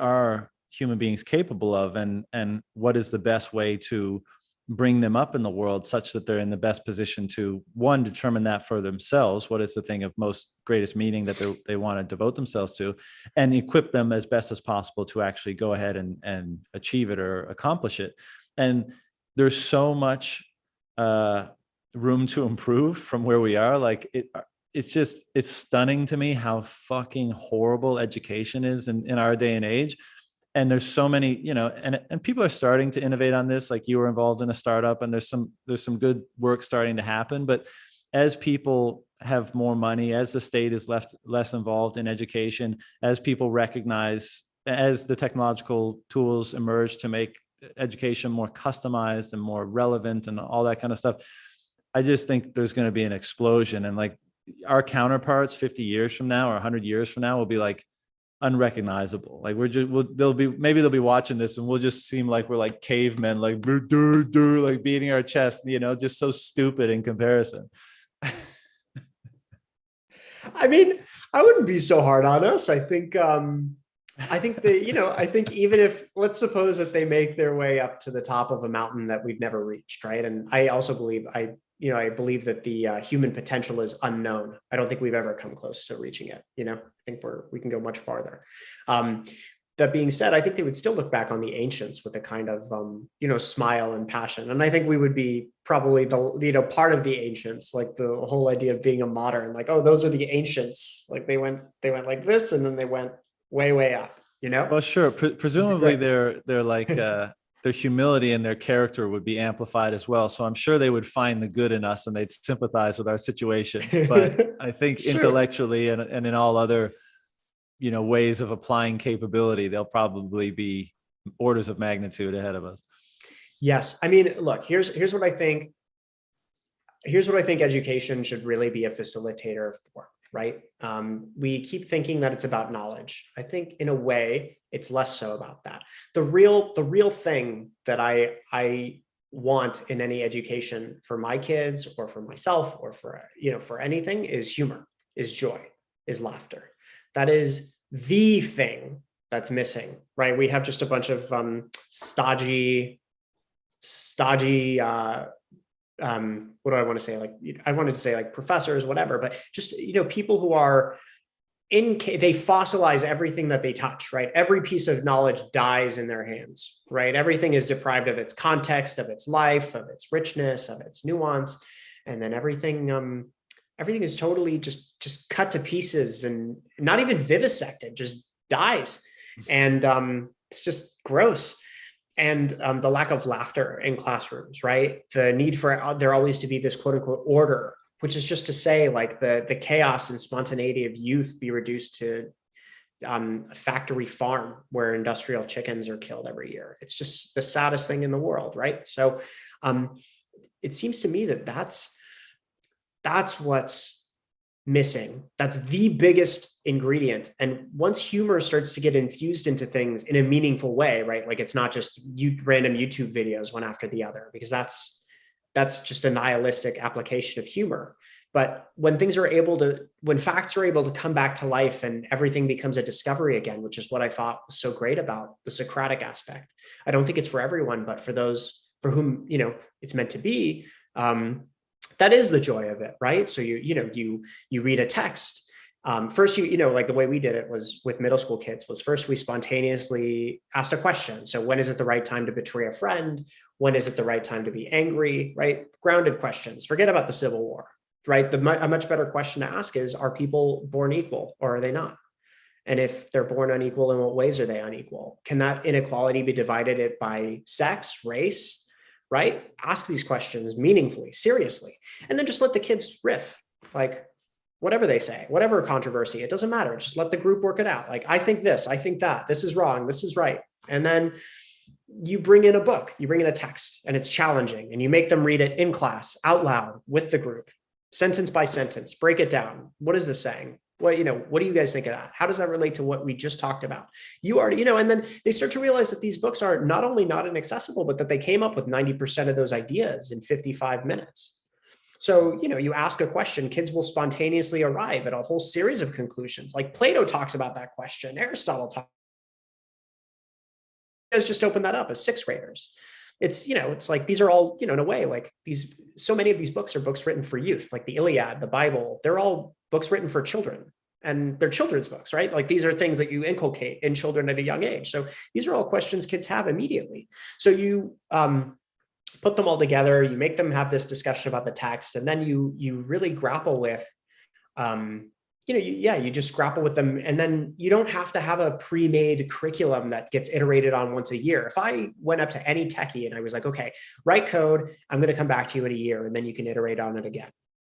are human beings capable of, and what is the best way to bring them up in the world such that they're in the best position to, one, determine that for themselves, what is the thing of most greatest meaning that they want to devote themselves to, and equip them as best as possible to actually go ahead and achieve it or accomplish it. And there's so much room to improve from where we are. Like it's stunning to me how fucking horrible education is in our day and age. And there's so many, and people are starting to innovate on this. Like you were involved in a startup, and there's some good work starting to happen. But as people have more money, as the state is less involved in education, as people recognize, as the technological tools emerge to make education more customized and more relevant and all that kind of stuff, I just think there's going to be an explosion. And like our counterparts 50 years from now or 100 years from now will be like unrecognizable. Like they'll be watching this and we'll just seem like we're like cavemen, like like beating our chest, just so stupid in comparison.
I mean, I wouldn't be so hard on us. I think I think even if, let's suppose that they make their way up to the top of a mountain that we've never reached, right? And I also believe, I believe that the human potential is unknown. I don't think we've ever come close to reaching it. I think we can go much farther. That being said, I think they would still look back on the ancients with a kind of, smile and passion. And I think we would be probably the, part of the ancients, like the whole idea of being a modern, like, oh, those are the ancients. Like they went like this, and then they went way, way up,
Well, sure. Presumably they're like, their humility and their character would be amplified as well. So I'm sure they would find the good in us and they'd sympathize with our situation. But I think sure, intellectually and in all other, ways of applying capability, they'll probably be orders of magnitude ahead of us.
Yes. I mean, look, here's what I think. Here's what I think education should really be a facilitator for, right? We keep thinking that it's about knowledge. I think in a way, it's less so about that. The real thing that I want in any education for my kids or for myself or for anything is humor, is joy, is laughter. That is the thing that's missing, right? We have just a bunch of stodgy, what do I want to say? Like, I wanted to say like professors, whatever, but just, people who are they fossilize everything that they touch, right? Every piece of knowledge dies in their hands, right? Everything is deprived of its context, of its life, of its richness, of its nuance. And then everything is totally just cut to pieces and not even vivisected, just dies. And it's just gross. And the lack of laughter in classrooms, right? The need for there always to be this quote unquote order, which is just to say like the chaos and spontaneity of youth be reduced to a factory farm where industrial chickens are killed every year. It's just the saddest thing in the world, right? So it seems to me that that's what's missing. That's the biggest ingredient. And once humor starts to get infused into things in a meaningful way, right? Like it's not just random YouTube videos one after the other, because that's just a nihilistic application of humor. But when facts are able to come back to life and everything becomes a discovery again, which is what I thought was so great about the Socratic aspect. I don't think it's for everyone, but for those for whom, it's meant to be, that is the joy of it, right? So you read a text. First, like the way we did it was with middle school kids was first we spontaneously asked a question. So when is it the right time to betray a friend? When is it the right time to be angry, right? Grounded questions. Forget about the Civil War, right? A much better question to ask is, are people born equal or are they not? And if they're born unequal, in what ways are they unequal? Can that inequality be divided by sex, race, right? Ask these questions meaningfully, seriously, and then just let the kids riff, like whatever they say, whatever controversy, it doesn't matter. Just let the group work it out. Like, I think this, I think that, this is wrong, this is right. And then you bring in a book, you bring in a text, and it's challenging, and you make them read it in class, out loud, with the group, sentence by sentence, break it down. What is this saying? What do you guys think of that? How does that relate to what we just talked about? You already, and then they start to realize that these books are not only not inaccessible, but that they came up with 90% of those ideas in 55 minutes. So, you ask a question, kids will spontaneously arrive at a whole series of conclusions. Like Plato talks about that question. Aristotle talks. Guys just open that up as sixth graders. It's, it's like, these are all, in a way, like so many of these books are books written for youth, like the Iliad, the Bible, they're all books written for children, and they're children's books, right? Like these are things that you inculcate in children at a young age. So these are all questions kids have immediately. So you put them all together, you make them have this discussion about the text, and then you really grapple with, you just grapple with them. And then you don't have to have a pre-made curriculum that gets iterated on once a year. If I went up to any techie and I was like, okay, write code, I'm going to come back to you in a year, and then you can iterate on it again.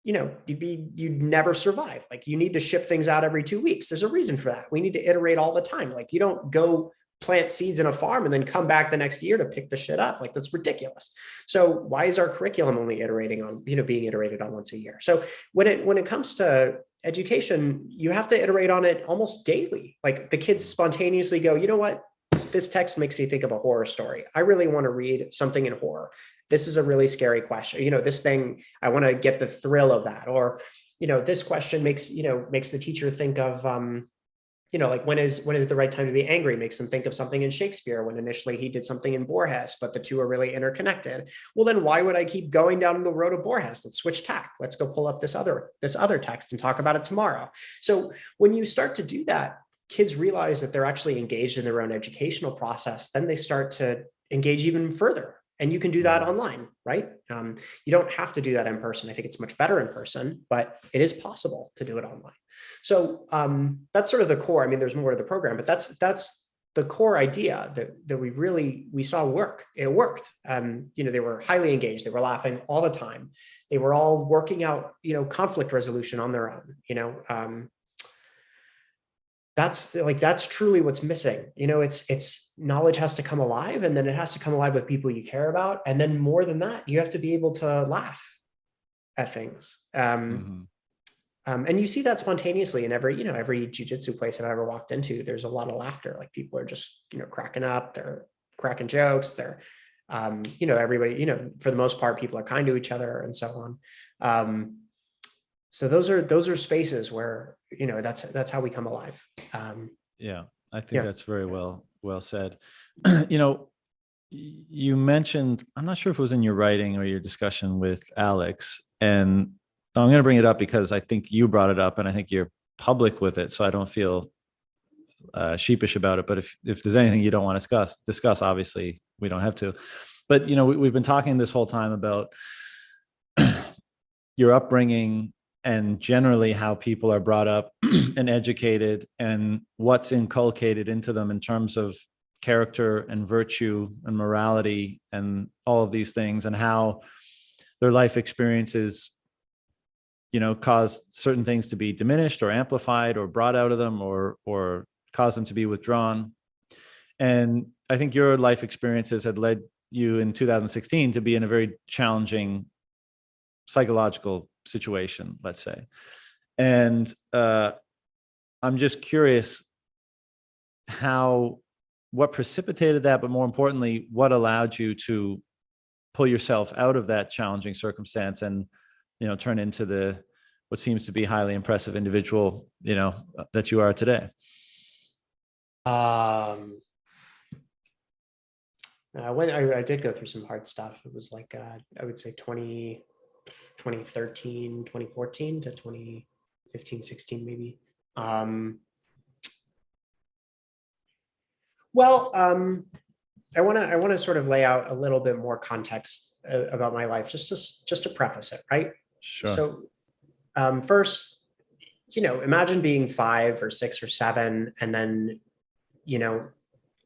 You'd never survive. Like, you need to ship things out every 2 weeks. There's a reason for that. We need to iterate all the time. Like, you don't go plant seeds in a farm and then come back the next year to pick the shit up. Like, that's ridiculous. So why is our curriculum only being iterated on once a year? So when it comes to education, you have to iterate on it almost daily. Like, the kids spontaneously go, you know what? This text makes me think of a horror story. I really want to read something in horror. This is a really scary question. This thing, I want to get the thrill of that. Or, this question makes the teacher think of, like, when is the right time to be angry? Makes them think of something in Shakespeare when initially he did something in Borges, but the two are really interconnected. Well, then why would I keep going down the road of Borges? Let's switch tack. Let's go pull up this other text and talk about it tomorrow. So when you start to do that, kids realize that they're actually engaged in their own educational process. Then they start to engage even further. And you can do that online, right? You don't have to do that in person. I think it's much better in person, but it is possible to do it online. So that's sort of the core. I mean, there's more to the program, but that's the core idea that we saw work. It worked. They were highly engaged. They were laughing all the time. They were all working out, conflict resolution on their own. That's truly what's missing. It's knowledge has to come alive, and then it has to come alive with people you care about. And then more than that, you have to be able to laugh at things. And you see that spontaneously in every jiu-jitsu place I've ever walked into. There's a lot of laughter. Like, people are just, cracking up, they're cracking jokes. They're, everybody, for the most part, people are kind to each other and so on. So those are spaces where, that's how we come alive.
Yeah, I think that's very well said. You mentioned, I'm not sure if it was in your writing or your discussion with Aleks, and I'm going to bring it up because I think you brought it up and I think you're public with it. So I don't feel sheepish about it. But if there's anything you don't want to discuss, obviously we don't have to. But, we've been talking this whole time about your upbringing and generally how people are brought up and educated and what's inculcated into them in terms of character and virtue and morality and all of these things, and how their life experiences, cause certain things to be diminished or amplified or brought out of them or cause them to be withdrawn. And I think your life experiences had led you in 2016 to be in a very challenging psychological situation, let's say. And I'm just curious what precipitated that, but more importantly, what allowed you to pull yourself out of that challenging circumstance and, turn into what seems to be highly impressive individual, that you are today.
When I did go through some hard stuff, it was like, I would say 2013, 2014 to 2015, 16, maybe. I want to sort of lay out a little bit more context about my life, just to preface it, right?
Sure.
So, first, imagine being 5 or 6 or 7, and then,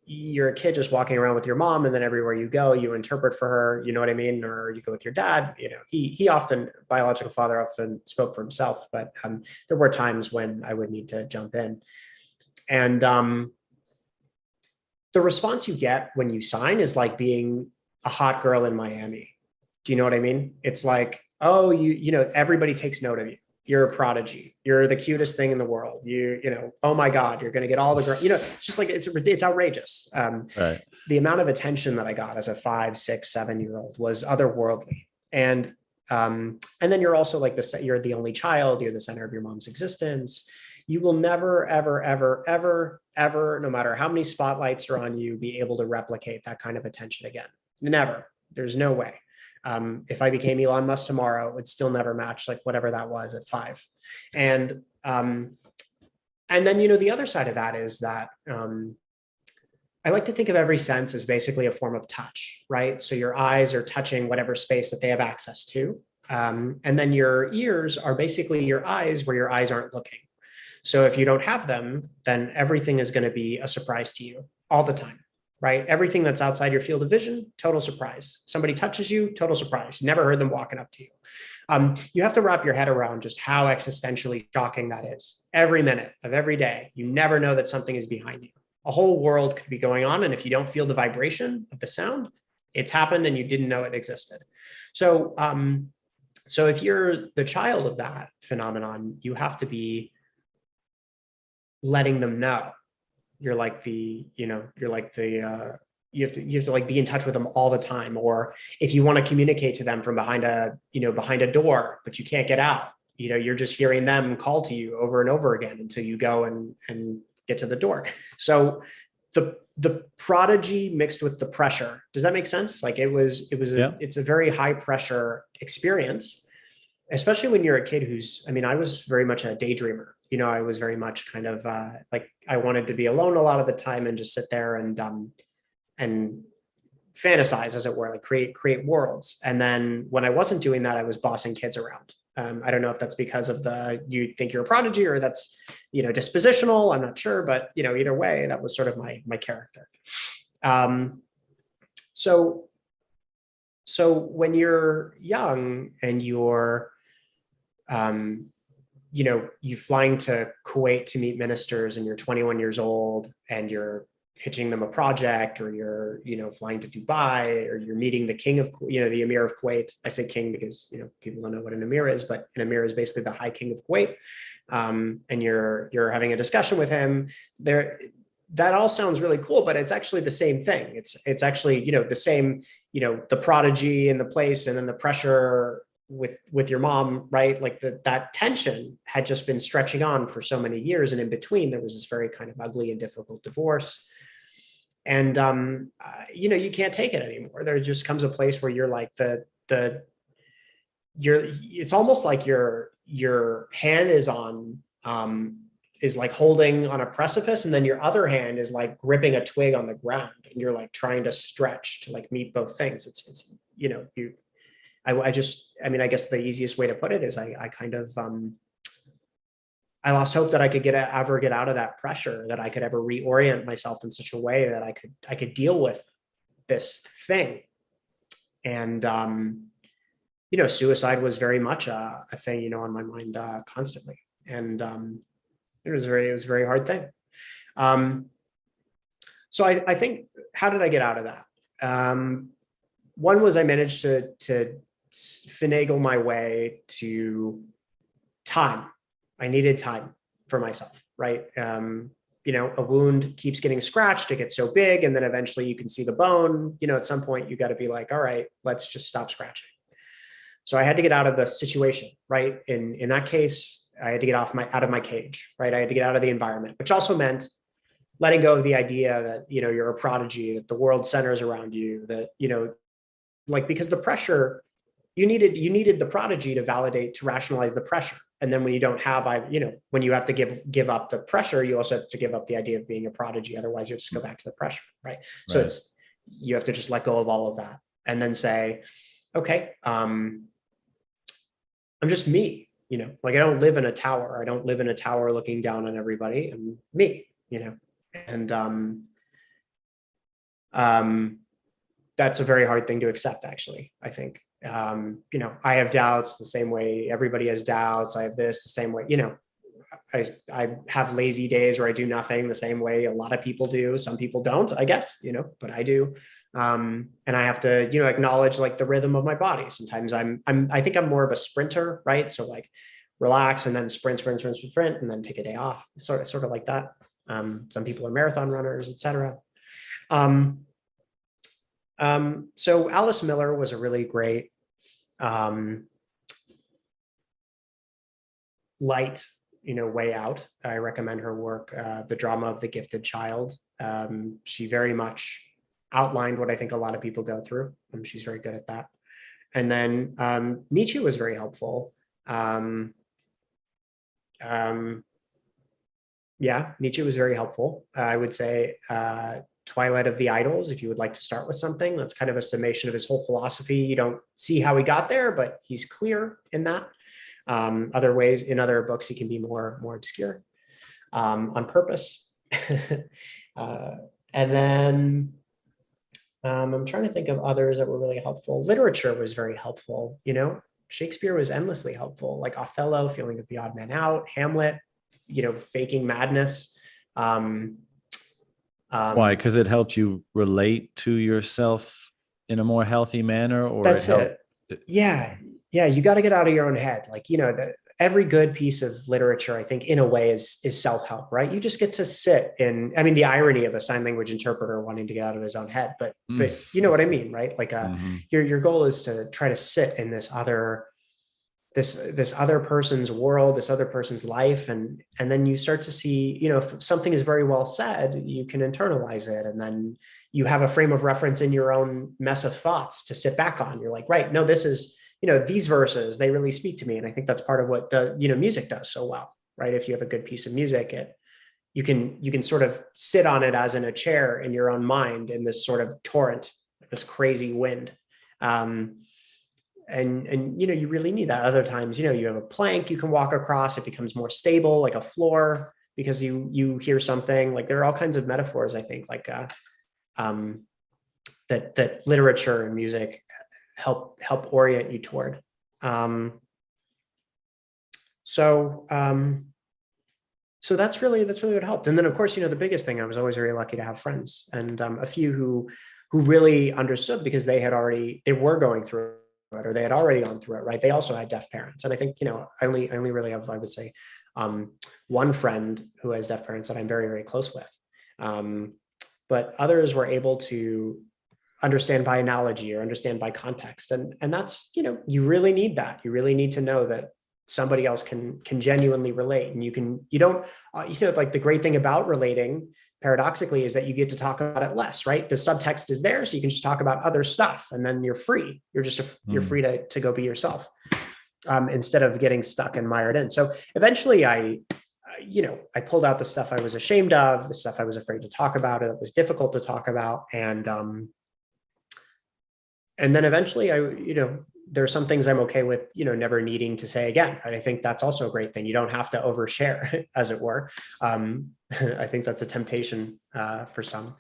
you're a kid just walking around with your mom, and then everywhere you go, you interpret for her, you know what I mean? Or you go with your dad, he often, biological father often spoke for himself, but there were times when I would need to jump in. And the response you get when you sign is like being a hot girl in Miami. Do you know what I mean? It's like, oh, everybody takes note of you. You're a prodigy. You're the cutest thing in the world. Oh my God, you're going to get all the girls. It's just like, it's outrageous.
Right.
The amount of attention that I got as a 5, 6, 7-year-old was otherworldly. And then you're also like you're the only child. You're the center of your mom's existence. You will never, ever, ever, ever, ever, no matter how many spotlights are on you, be able to replicate that kind of attention again. Never. There's no way. If I became Elon Musk tomorrow, it would still never match like whatever that was at 5. And then, the other side of that is that I like to think of every sense as basically a form of touch, right? So your eyes are touching whatever space that they have access to. And then your ears are basically your eyes where your eyes aren't looking. So if you don't have them, then everything is going to be a surprise to you all the time, right? Everything that's outside your field of vision, total surprise. Somebody touches you, total surprise. You never heard them walking up to you. You have to wrap your head around just how existentially shocking that is. Every minute of every day, you never know that something is behind you. A whole world could be going on, and if you don't feel the vibration of the sound, it's happened and you didn't know it existed. So, so if you're the child of that phenomenon, you have to be letting them know. You're like the, you have to like be in touch with them all the time. Or if you want to communicate to them from behind a door, but you can't get out, you're just hearing them call to you over and over again until you go and get to the door. So the prodigy mixed with the pressure, does that make sense? Like it's a very high pressure experience, especially when you're a kid I was very much a daydreamer. I was very much kind of like I wanted to be alone a lot of the time and just sit there and fantasize, as it were, like create worlds. And then when I wasn't doing that, I was bossing kids around. I don't know if that's because of you think you're a prodigy or that's, dispositional. I'm not sure, but either way, that was sort of my character. So when you're young and you're, you flying to Kuwait to meet ministers and you're 21 years old and you're pitching them a project, or you're, flying to Dubai, or you're meeting the king of, the emir of Kuwait. I say king because, people don't know what an emir is, but an emir is basically the high king of Kuwait. And you're having a discussion with him there. That all sounds really cool, but it's actually the same thing. It's actually, the same, the prodigy in the place, and then the pressure with your mom, right? Like that tension had just been stretching on for so many years. And in between, there was this very kind of ugly and difficult divorce. And, you can't take it anymore. There just comes a place where you're like it's almost like your hand is is like holding on a precipice, and then your other hand is like gripping a twig on the ground, and you're like trying to stretch to like meet both things. It's I guess the easiest way to put it is I kind of, I lost hope that I could ever get out of that pressure, that I could ever reorient myself in such a way that I could deal with this thing. And, suicide was very much a thing, on my mind constantly. And it was a very hard thing. So I think, how did I get out of that? One was I managed to finagle my way to time. I needed time for myself, right? A wound keeps getting scratched, it gets so big, and then eventually you can see the bone. At some point you got to be like, all right, let's just stop scratching. So I had to get out of the situation, right? In that case, I had to get out of my cage, right? I had to get out of the environment, which also meant letting go of the idea that, you're a prodigy, that the world centers around you, that, because the pressure, you needed the prodigy to rationalize the pressure. And then when you don't have, when you have to give up the pressure, you also have to give up the idea of being a prodigy. Otherwise you'll just go back to the pressure, right? So you have to just let go of all of that and then say, okay, I'm just me, like I don't live in a tower. I don't live in a tower looking down on everybody. I'm me, and that's a very hard thing to accept, actually, I think. I have doubts the same way everybody has doubts. I have this the same way, I have lazy days where I do nothing the same way a lot of people do. Some people don't, I guess, but I do. And I have to, acknowledge like the rhythm of my body. Sometimes I think I'm more of a sprinter, right? So like relax and then sprint, and then take a day off, sort of like that. Some people are marathon runners, etc. So Alice Miller was a really great light, way out. I recommend her work, The Drama of the Gifted Child. She very much outlined what I think a lot of people go through. She's very good at that. And then Nietzsche was very helpful. Nietzsche was very helpful. I would say Twilight of the Idols, if you would like to start with something. That's kind of a summation of his whole philosophy. You don't see how he got there, but he's clear in that. In other books, he can be more obscure. on purpose. And then I'm trying to think of others that were really helpful. Literature was very helpful. Shakespeare was endlessly helpful, like Othello, feeling of the odd man out, Hamlet, faking madness.
Why? Because it helped you relate to yourself in a more healthy manner, or it
That's
helped?
it. Yeah. Yeah. You got to get out of your own head. Like, every good piece of literature, I think, in a way is self-help, right? You just get to sit in, I mean, the irony of a sign language interpreter wanting to get out of his own head, but you know what I mean, right? Like, your goal is to try to sit in this other person's world, this other person's life. And then you start to see, if something is very well said, you can internalize it. And then you have a frame of reference in your own mess of thoughts to sit back on. You're like, right, no, this is, these verses, they really speak to me. And I think that's part of what music does so well, right? If you have a good piece of music, you can sort of sit on it as in a chair in your own mind in this sort of torrent, this crazy wind. And you really need that. Other times, you have a plank you can walk across, it becomes more stable, like a floor, because you hear something. Like, there are all kinds of metaphors, I think, like that literature and music help orient you toward. So that's really what helped. And then, of course, the biggest thing, I was always very lucky to have friends, and a few who really understood, because they were going through it, or they had already gone through it, right? They also had deaf parents. And I think, I only really have, I would say, one friend who has deaf parents that I'm very, very close with. But others were able to understand by analogy or understand by context. And that's, you really need that. You really need to know that somebody else can genuinely relate. And you don't, like, the great thing about relating, paradoxically, is that you get to talk about it less, right? The subtext is there, so you can just talk about other stuff, and then you're free. You're free to go be yourself, instead of getting stuck and mired in. So eventually I pulled out the stuff I was ashamed of, the stuff I was afraid to talk about, it was difficult to talk about. And then eventually there are some things I'm okay with, never needing to say again. And I think that's also a great thing. You don't have to overshare, as it were. I think that's a temptation for some.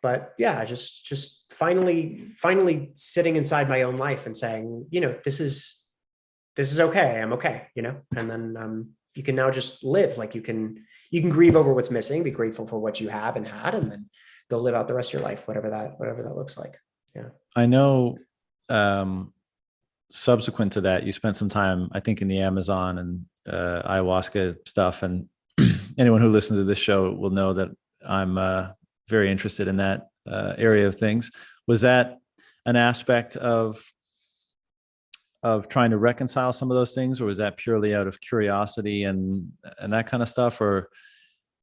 But yeah, just finally sitting inside my own life and saying, this is okay. I'm okay, and then you can now just live. Like, you can grieve over what's missing, be grateful for what you have and had, and then go live out the rest of your life, whatever that looks like. Yeah.
I know, subsequent to that, you spent some time, I think, in the Amazon and ayahuasca stuff. And anyone who listens to this show will know that I'm very interested in that area of things. Was that an aspect of trying to reconcile some of those things, or was that purely out of curiosity and that kind of stuff? Or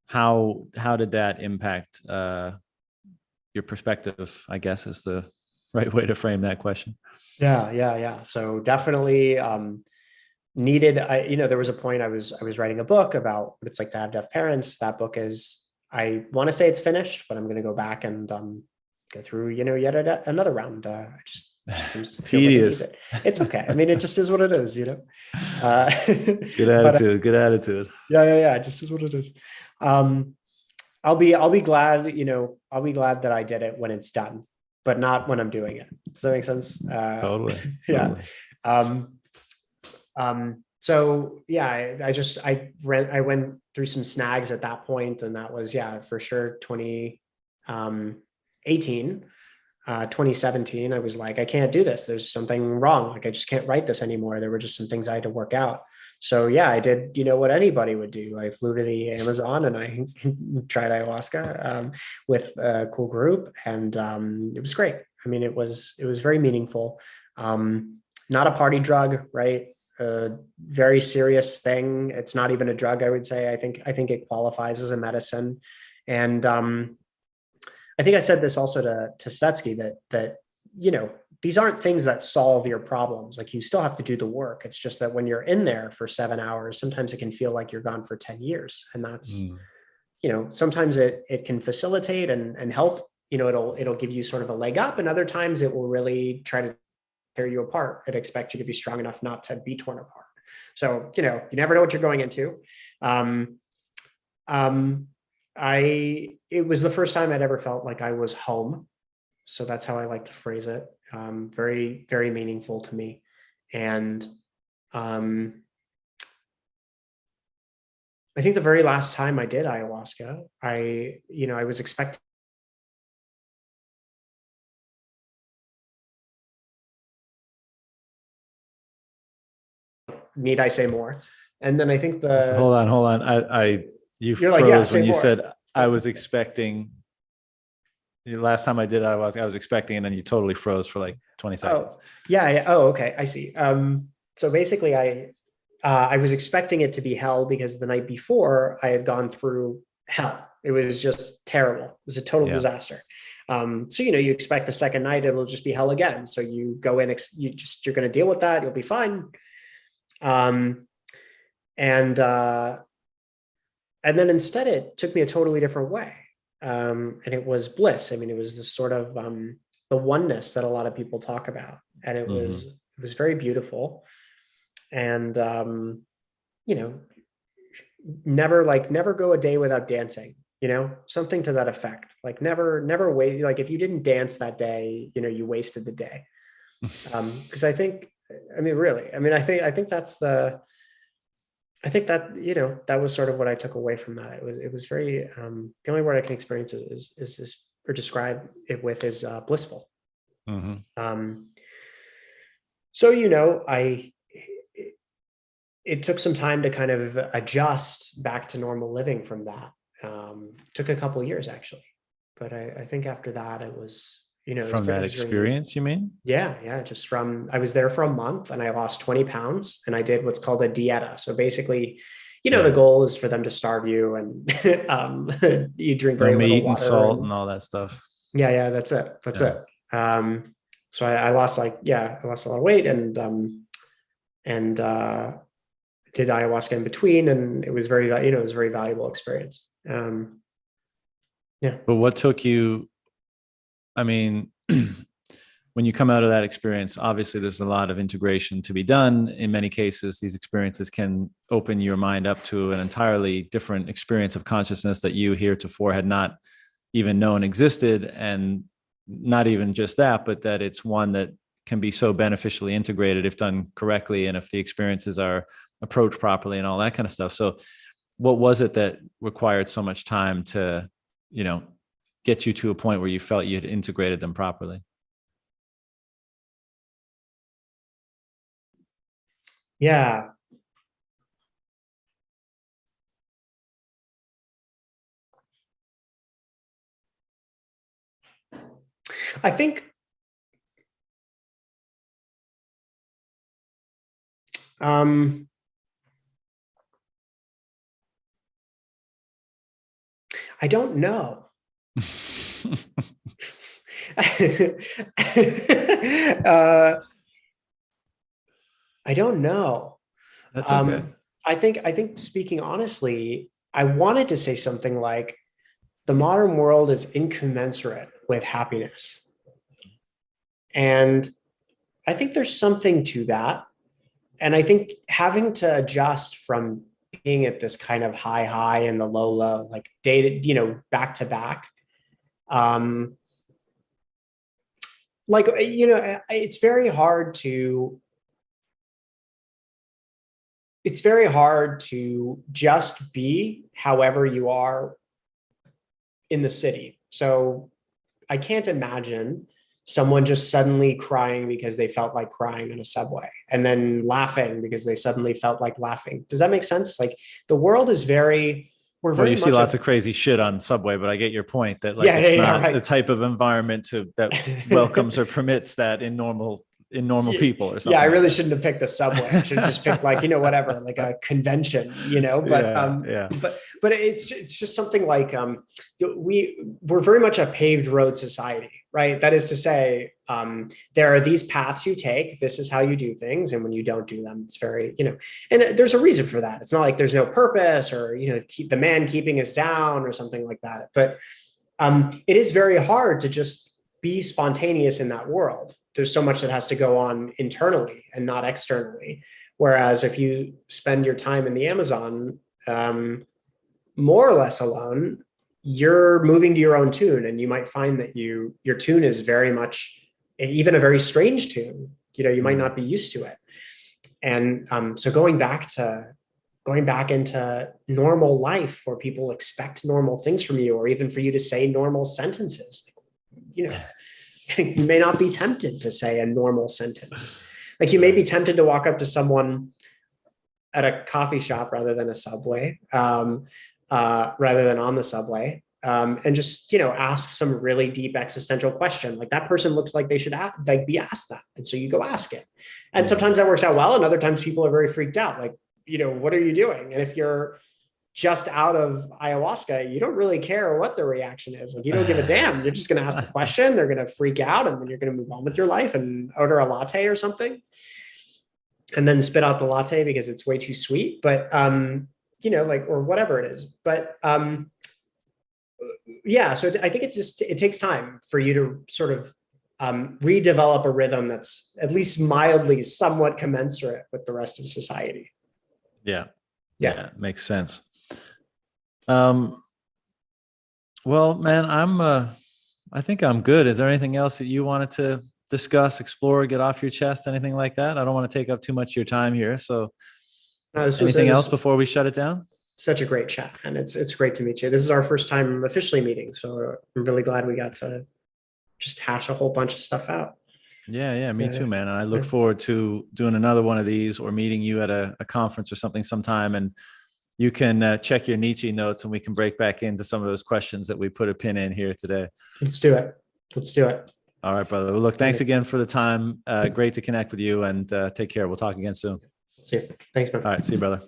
how did that impact your perspective, I guess, is the right way to frame that question.
Yeah. So definitely needed. There was a point I was writing a book about what it's like to have deaf parents. That book is, I want to say it's finished, but I'm going to go back and go through, yet another round. Seems
tedious.
Like it's okay. I mean, it just is what it is,
Good attitude. Good attitude.
Yeah. It just is what it is. I'll be glad, I'll be glad that I did it when it's done, but not when I'm doing it. Does that make sense?
Totally.
Yeah. So yeah, I went through some snags at that point, and that was, for sure 2018, 2017. I was like, I can't do this. There's something wrong. Like, I just can't write this anymore. There were just some things I had to work out. So yeah, I did, what anybody would do. I flew to the Amazon and I tried ayahuasca with a cool group, and it was great. I mean, it was very meaningful. Not a party drug, right? A very serious thing. It's not even a drug, I would say. I think it qualifies as a medicine. And I think I said this also to Svetski, that these aren't things that solve your problems. Like, you still have to do the work. It's just that when you're in there for 7 hours, sometimes it can feel like you're gone for 10 years. And that's, sometimes it can facilitate and help, it'll give you sort of a leg up. And other times it will really try to tear you apart and expect you to be strong enough not to be torn apart. So, you never know what you're going into. It was the first time I'd ever felt like I was home. So that's how I like to phrase it. Very, very meaningful to me. And I think the very last time I did ayahuasca, I was expecting. Need I say more? And then I think
Hold on. You
You're like, yeah,
froze when
say
you
more.
said I was expecting. The last time I did, I was expecting, and then you totally froze for like 20 seconds.
Oh, yeah. Oh, okay. I see. So basically I was expecting it to be hell because the night before I had gone through hell. It was just terrible. It was a total disaster. So, you expect the second night, it'll just be hell again. So you go in, you're going to deal with that. You'll be fine. And then instead it took me a totally different way. And it was bliss. I mean, it was this sort of, the oneness that a lot of people talk about. And it was very beautiful. And, never go a day without dancing, something to that effect. Like never wait. Like if you didn't dance that day, you wasted the day. Cause I think that was sort of what I took away from that. It was very, the only word I can experience is or describe it with is blissful. So, it took some time to kind of adjust back to normal living from that. Took a couple of years actually, but I think after that it was,
from that experience, you mean?
Yeah. I was there for a month and I lost 20 pounds and I did what's called a dieta. So basically, the goal is for them to starve you and you drink very little water
and salt and all that stuff.
Yeah. That's it. So I lost I lost a lot of weight and did ayahuasca in between. And it was very, it was a very valuable experience.
But what took you, I mean, when you come out of that experience, obviously there's a lot of integration to be done. In many cases, these experiences can open your mind up to an entirely different experience of consciousness that you heretofore had not even known existed. And not even just that, but that it's one that can be so beneficially integrated if done correctly and if the experiences are approached properly and all that kind of stuff. So what was it that required so much time to, get you to a point where you felt you had integrated them properly?
Yeah. I think I don't know. I don't know.
That's okay.
I think speaking honestly, I wanted to say something like the modern world is incommensurate with happiness. And I think there's something to that. And I think having to adjust from being at this kind of high and the low, like day, back to back. It's very hard to just be however you are in the city. So I can't imagine someone just suddenly crying because they felt like crying in a subway and then laughing because they suddenly felt like laughing. Does that make sense? Like the world is you
see lots of crazy shit on Subway, but I get your point that it's not the type of environment that welcomes or permits that in normal people or something.
Yeah, I really shouldn't have picked the Subway. I should have just picked whatever, like a convention, but it's just something like we're very much a paved road society, right? That is to say, there are these paths you take. This is how you do things, and when you don't do them, it's very and there's a reason for that. It's not like there's no purpose or the man keeping us down or something like that. But it is very hard to just be spontaneous in that world. There's so much that has to go on internally and not externally. Whereas if you spend your time in the Amazon, more or less alone, you're moving to your own tune, and you might find that your tune is very much, even a very strange tune. You might not be used to it. And so going back into normal life where people expect normal things from you, or even for you to say normal sentences, you may not be tempted to say a normal sentence. Like you may be tempted to walk up to someone at a coffee shop rather than a subway, rather than on the subway, and just ask some really deep existential question. Like that person looks like they should be asked that, and so you go ask it. And sometimes that works out well, and other times people are very freaked out. Like, what are you doing? And if you're just out of ayahuasca, you don't really care what the reaction is. Like you don't give a damn. You're just going to ask the question. They're going to freak out, and then you're going to move on with your life and order a latte or something, and then spit out the latte because it's way too sweet. But or whatever it is. But so I think it takes time for you to sort of redevelop a rhythm that's at least mildly somewhat commensurate with the rest of society.
Yeah. Makes sense. Well, man, I think I'm good. Is there anything else that you wanted to discuss, explore, get off your chest, anything like that? I don't want to take up too much of your time here. So anything else before we shut it down?
Such a great chat, and it's great to meet you. This is our first time officially meeting, so I'm really glad we got to just hash a whole bunch of stuff out.
Yeah, me too, man. And I look forward to doing another one of these, or meeting you at a conference or something sometime, and you can check your Nietzsche notes, and we can break back into some of those questions that we put a pin in here today.
Let's do it.
All right, brother. Well, look, thanks again for the time. Great to connect with you, and take care. We'll talk again soon.
See you. Thanks, man.
All right. See you, brother.